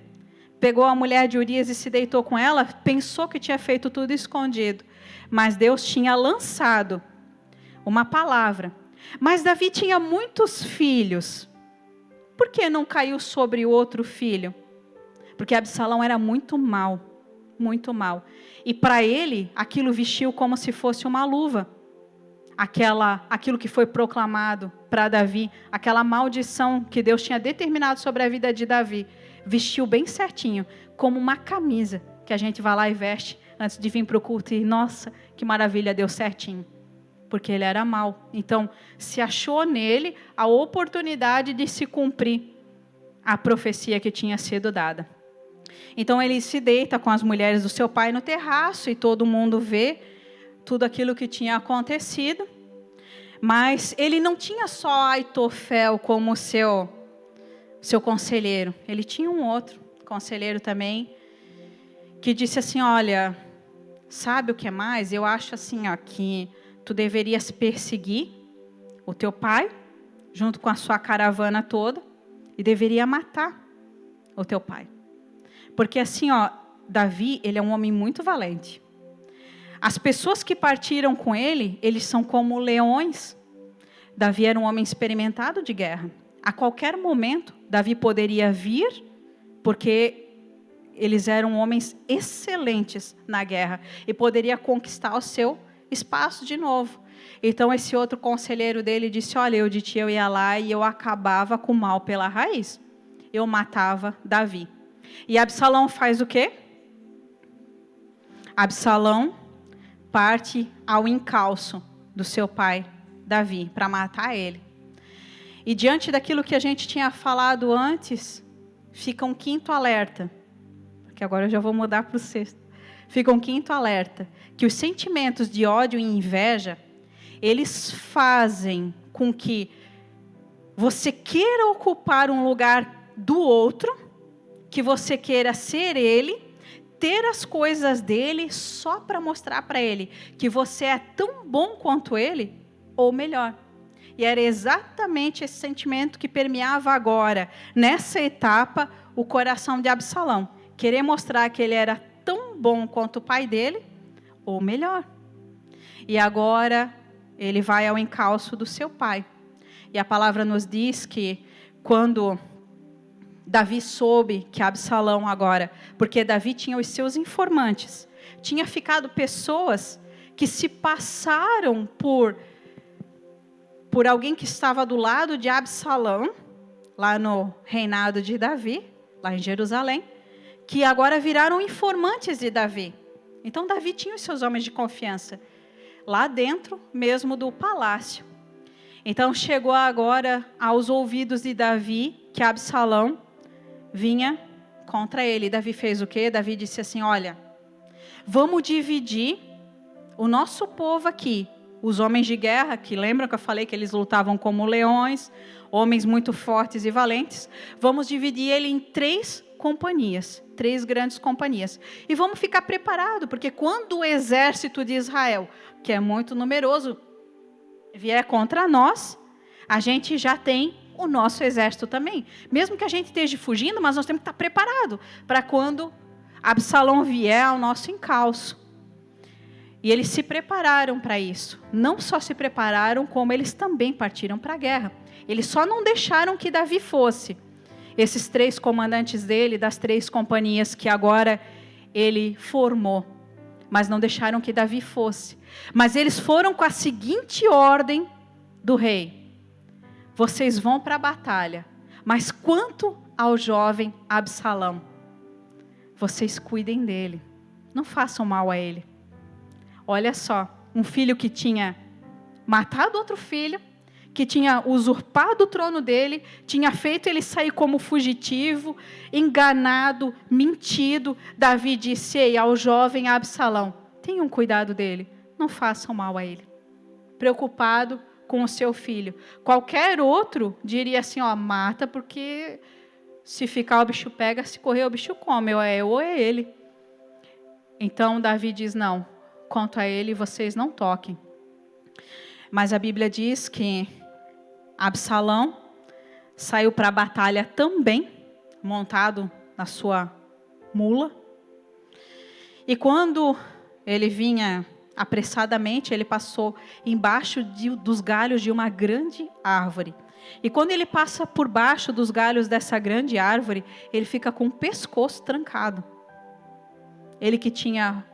pegou a mulher de Urias e se deitou com ela, pensou que tinha feito tudo escondido. Mas Deus tinha lançado uma palavra. Mas Davi tinha muitos filhos. Por que não caiu sobre o outro filho? Porque Absalão era muito mau. Muito mal. E para ele, aquilo vestiu como se fosse uma luva. Aquilo que foi proclamado para Davi, aquela maldição que Deus tinha determinado sobre a vida de Davi, vestiu bem certinho, como uma camisa que a gente vai lá e veste antes de vir para o culto. E nossa, que maravilha, deu certinho. Porque ele era mau. Então, se achou nele a oportunidade de se cumprir a profecia que tinha sido dada. Então ele se deita com as mulheres do seu pai no terraço e todo mundo vê tudo aquilo que tinha acontecido. Mas ele não tinha só Aitofel como seu conselheiro. Ele tinha um outro conselheiro também que disse assim, olha, sabe o que é mais? Eu acho assim, ó, que tu deverias perseguir o teu pai junto com a sua caravana toda e deveria matar o teu pai. Porque assim, ó, Davi, ele é um homem muito valente. As pessoas que partiram com ele, eles são como leões. Davi era um homem experimentado de guerra. A qualquer momento, Davi poderia vir, porque eles eram homens excelentes na guerra, e poderia conquistar o seu espaço de novo. Então esse outro conselheiro dele disse, olha, eu de ti eu ia lá e eu acabava com o mal pela raiz. Eu matava Davi. E Absalão faz o quê? Absalão parte ao encalço do seu pai, Davi, para matar ele. E diante daquilo que a gente tinha falado antes, fica um quinto alerta. Porque agora eu já vou mudar para o sexto. Fica um quinto alerta. Que os sentimentos de ódio e inveja, eles fazem com que você queira ocupar um lugar do outro, que você queira ser ele, ter as coisas dele só para mostrar para ele que você é tão bom quanto ele, ou melhor. E era exatamente esse sentimento que permeava agora, nessa etapa, o coração de Absalão. Querer mostrar que ele era tão bom quanto o pai dele, ou melhor. E agora ele vai ao encalço do seu pai. E a palavra nos diz que quando Davi soube que Absalão agora, porque Davi tinha os seus informantes, tinha ficado pessoas que se passaram por alguém que estava do lado de Absalão, lá no reinado de Davi, lá em Jerusalém, que agora viraram informantes de Davi. Então Davi tinha os seus homens de confiança, lá dentro mesmo do palácio. Então chegou agora aos ouvidos de Davi que Absalão vinha contra ele. Davi fez o quê? Davi disse assim, olha, vamos dividir o nosso povo aqui, os homens de guerra, que lembram que eu falei que eles lutavam como leões, homens muito fortes e valentes, vamos dividir ele em 3 companhias, 3 grandes companhias, e vamos ficar preparados, porque quando o exército de Israel, que é muito numeroso, vier contra nós, a gente já tem o nosso exército também. Mesmo que a gente esteja fugindo, mas nós temos que estar preparado para quando Absalão vier ao nosso encalço. E eles se prepararam para isso. Não só se prepararam, como eles também partiram para a guerra. Eles só não deixaram que Davi fosse. Esses 3 comandantes dele, das 3 companhias que agora ele formou. Mas não deixaram que Davi fosse. Mas eles foram com a seguinte ordem do rei. Vocês vão para a batalha, mas quanto ao jovem Absalão, vocês cuidem dele, não façam mal a ele. Olha só, um filho que tinha matado outro filho, que tinha usurpado o trono dele, tinha feito ele sair como fugitivo, enganado, mentido. Davi disse, ei, ao jovem Absalão, tenham cuidado dele, não façam mal a ele. Preocupado com o seu filho. Qualquer outro diria assim, ó, mata, porque se ficar o bicho pega, se correr o bicho come, ou é eu ou é ele. Então Davi diz, não, quanto a ele vocês não toquem. Mas a Bíblia diz que Absalão saiu para a batalha também, montado na sua mula. E quando ele vinha apressadamente, ele passou embaixo dos galhos de uma grande árvore. E quando ele passa por baixo dos galhos dessa grande árvore, ele fica com o pescoço trancado. Ele que tinha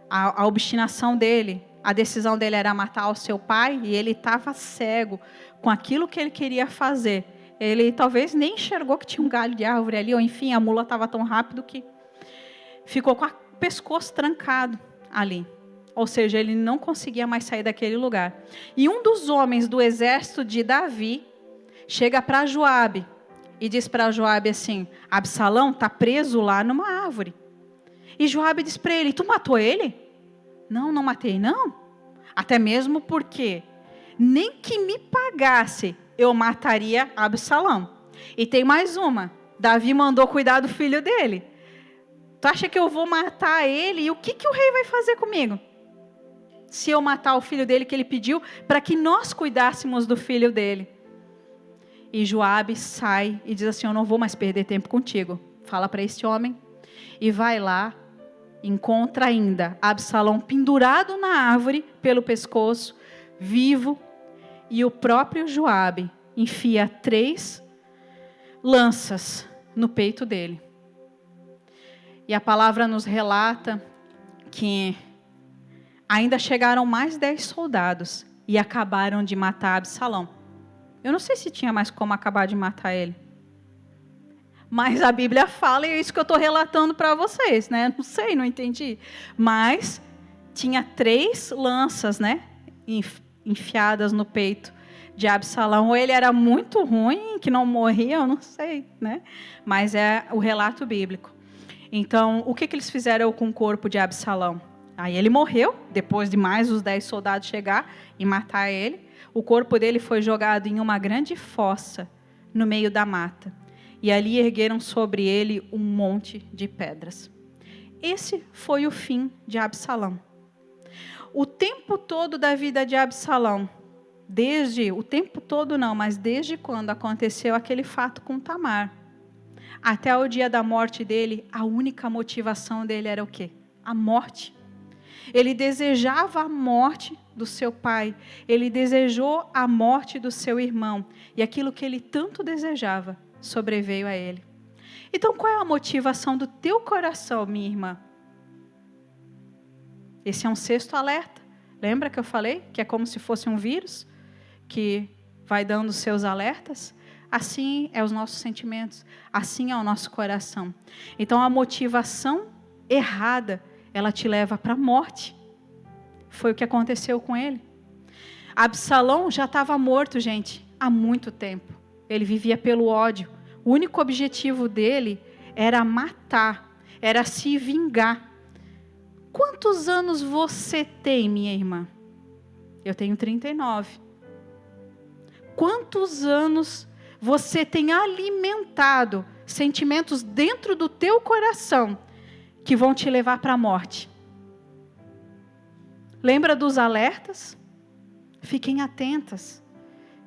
a obstinação dele, a decisão dele era matar o seu pai, e ele estava cego com aquilo que ele queria fazer. Ele talvez nem enxergou que tinha um galho de árvore ali, ou enfim, a mula estava tão rápido que ficou com o pescoço trancado ali. Ou seja, ele não conseguia mais sair daquele lugar. E um dos homens do exército de Davi chega para Joabe e diz para Joabe assim, Absalão está preso lá numa árvore. E Joabe diz para ele, tu matou ele? Não, não matei não. Até mesmo porque nem que me pagasse, eu mataria Absalão. E tem mais uma, Davi mandou cuidar do filho dele. Tu acha que eu vou matar ele? E o que o rei vai fazer comigo? Se eu matar o filho dele que ele pediu para que nós cuidássemos do filho dele. E Joabe sai e diz assim, eu não vou mais perder tempo contigo. Fala para esse homem. E vai lá, encontra ainda Absalão pendurado na árvore pelo pescoço, vivo. E o próprio Joabe enfia 3 lanças no peito dele. E a palavra nos relata que ainda chegaram mais 10 soldados e acabaram de matar Absalão. Eu não sei se tinha mais como acabar de matar ele. Mas a Bíblia fala, e é isso que eu estou relatando para vocês, né? Não sei, não entendi. Mas tinha 3 lanças, né? Enfiadas no peito de Absalão. Ou ele era muito ruim, que não morria, eu não sei, né? Mas é o relato bíblico. Então, o que eles fizeram com o corpo de Absalão? Aí ele morreu, depois de mais os 10 soldados chegar e matar ele. O corpo dele foi jogado em uma grande fossa no meio da mata. E ali ergueram sobre ele um monte de pedras. Esse foi o fim de Absalão. O tempo todo da vida de Absalão, o tempo todo não, mas desde quando aconteceu aquele fato com Tamar, até o dia da morte dele, a única motivação dele era o quê? A morte. Ele desejava a morte do seu pai, ele desejou a morte do seu irmão, e aquilo que ele tanto desejava sobreveio a ele. Então, qual é a motivação do teu coração, minha irmã? Esse é um 6º alerta. Lembra que eu falei que é como se fosse um vírus que vai dando seus alertas? Assim é os nossos sentimentos, assim é o nosso coração. Então, a motivação errada, ela te leva para a morte. Foi o que aconteceu com ele. Absalão já estava morto, gente, há muito tempo. Ele vivia pelo ódio. O único objetivo dele era matar, era se vingar. Quantos anos você tem, minha irmã? Eu tenho 39. Quantos anos você tem alimentado sentimentos dentro do teu coração que vão te levar para a morte? Lembra dos alertas? Fiquem atentas.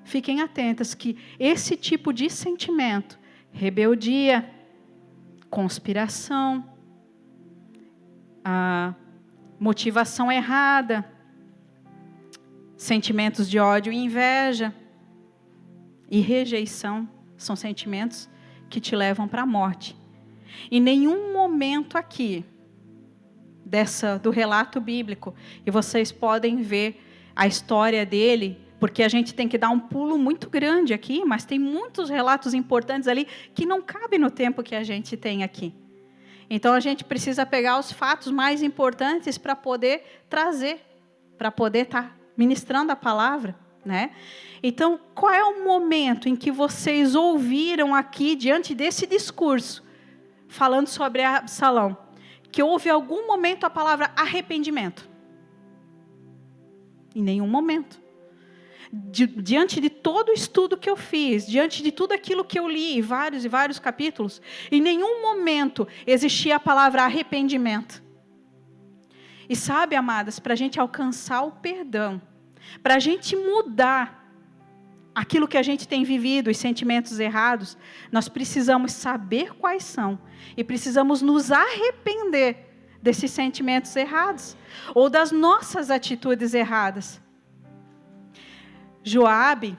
Fiquem atentas que esse tipo de sentimento, rebeldia, conspiração, a motivação errada, sentimentos de ódio e inveja e rejeição, são sentimentos que te levam para a morte. Em nenhum momento aqui, do relato bíblico, e vocês podem ver a história dele, porque a gente tem que dar um pulo muito grande aqui, mas tem muitos relatos importantes ali que não cabem no tempo que a gente tem aqui. Então a gente precisa pegar os fatos mais importantes para poder trazer, para poder estar ministrando a palavra, né? Então, qual é o momento em que vocês ouviram aqui, diante desse discurso, falando sobre Absalão, que houve algum momento a palavra arrependimento? Em nenhum momento. diante de todo o estudo que eu fiz, diante de tudo aquilo que eu li, vários e vários capítulos, em nenhum momento existia a palavra arrependimento. E sabe, amadas, para a gente alcançar o perdão, para a gente mudar aquilo que a gente tem vivido, os sentimentos errados, nós precisamos saber quais são e precisamos nos arrepender desses sentimentos errados ou das nossas atitudes erradas. Joabe,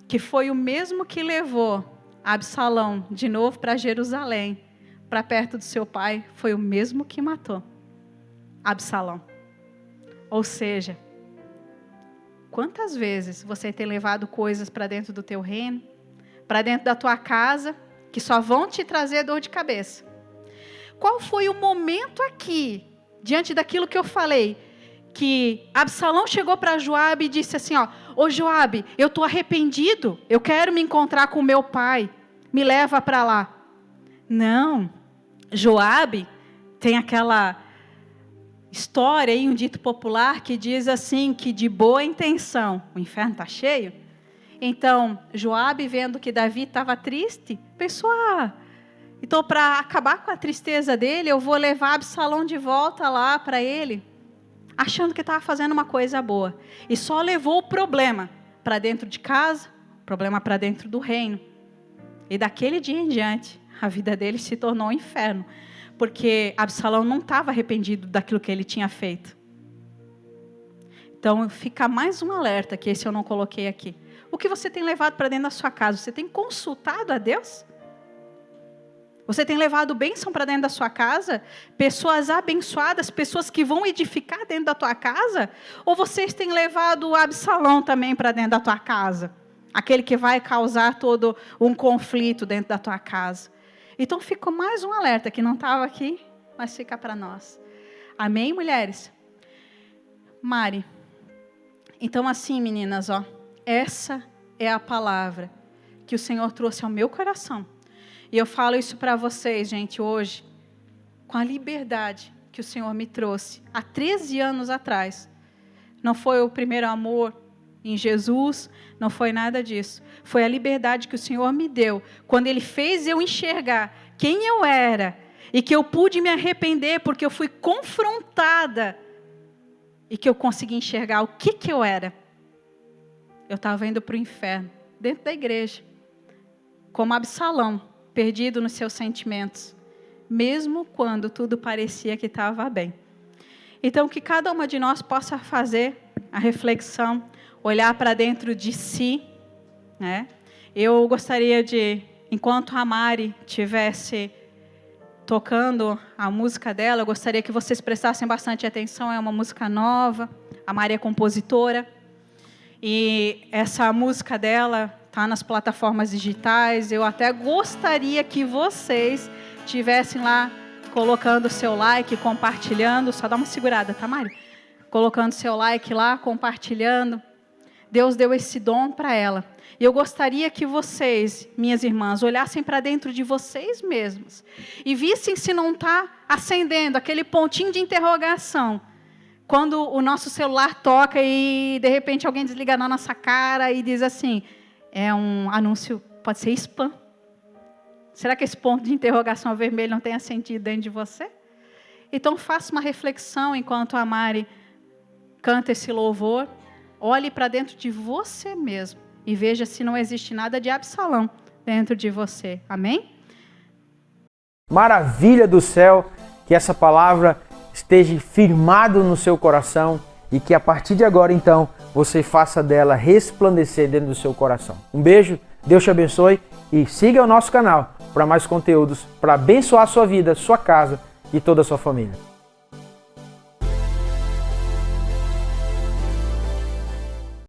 que foi o mesmo que levou Absalão de novo para Jerusalém, para perto do seu pai, foi o mesmo que matou Absalão. Ou seja, quantas vezes você tem levado coisas para dentro do teu reino, para dentro da tua casa, que só vão te trazer dor de cabeça? Qual foi o momento aqui, diante daquilo que eu falei, que Absalão chegou para Joabe e disse assim, ô Joabe, eu estou arrependido, eu quero me encontrar com meu pai, me leva para lá. Não, Joabe tem aquela história aí, um dito popular que diz assim, que de boa intenção o inferno está cheio. Então, Joabe, vendo que Davi estava triste, pensou, então para acabar com a tristeza dele, eu vou levar Absalão de volta lá para ele, achando que estava fazendo uma coisa boa. E só levou o problema para dentro de casa, problema para dentro do reino. E daquele dia em diante, a vida dele se tornou um inferno. Porque Absalão não estava arrependido daquilo que ele tinha feito. Então, fica mais um alerta, que esse eu não coloquei aqui. O que você tem levado para dentro da sua casa? Você tem consultado a Deus? Você tem levado bênção para dentro da sua casa? Pessoas abençoadas, pessoas que vão edificar dentro da tua casa? Ou vocês têm levado o Absalão também para dentro da tua casa? Aquele que vai causar todo um conflito dentro da tua casa. Então, ficou mais um alerta que não estava aqui, mas fica para nós. Amém, mulheres? Mari. Então, assim, meninas, essa é a palavra que o Senhor trouxe ao meu coração. E eu falo isso para vocês, gente, hoje, com a liberdade que o Senhor me trouxe há 13 anos atrás. Não foi o primeiro amor em Jesus, não foi nada disso. Foi a liberdade que o Senhor me deu, quando Ele fez eu enxergar quem eu era, e que eu pude me arrepender, porque eu fui confrontada, e que eu consegui enxergar o que eu era. Eu estava indo para o inferno, dentro da igreja, como Absalão, perdido nos seus sentimentos, mesmo quando tudo parecia que estava bem. Então, que cada uma de nós possa fazer a reflexão, olhar para dentro de si, né? Eu gostaria de, enquanto a Mari estivesse tocando a música dela, eu gostaria que vocês prestassem bastante atenção, é uma música nova, a Mari é compositora, e essa música dela está nas plataformas digitais. Eu até gostaria que vocês estivessem lá colocando o seu like, compartilhando, só dá uma segurada, tá, Mari? Colocando seu like lá, compartilhando. Deus deu esse dom para ela. E eu gostaria que vocês, minhas irmãs, olhassem para dentro de vocês mesmos e vissem se não está acendendo aquele pontinho de interrogação. Quando o nosso celular toca e, de repente, alguém desliga na nossa cara e diz assim, é um anúncio, pode ser spam. Será que esse ponto de interrogação vermelho não tem acendido dentro de você? Então, faça uma reflexão enquanto a Mari canta esse louvor. Olhe para dentro de você mesmo e veja se não existe nada de Absalão dentro de você. Amém? Maravilha do céu, que essa palavra esteja firmado no seu coração e que a partir de agora, então, você faça dela resplandecer dentro do seu coração. Um beijo, Deus te abençoe e siga o nosso canal para mais conteúdos para abençoar a sua vida, sua casa e toda a sua família.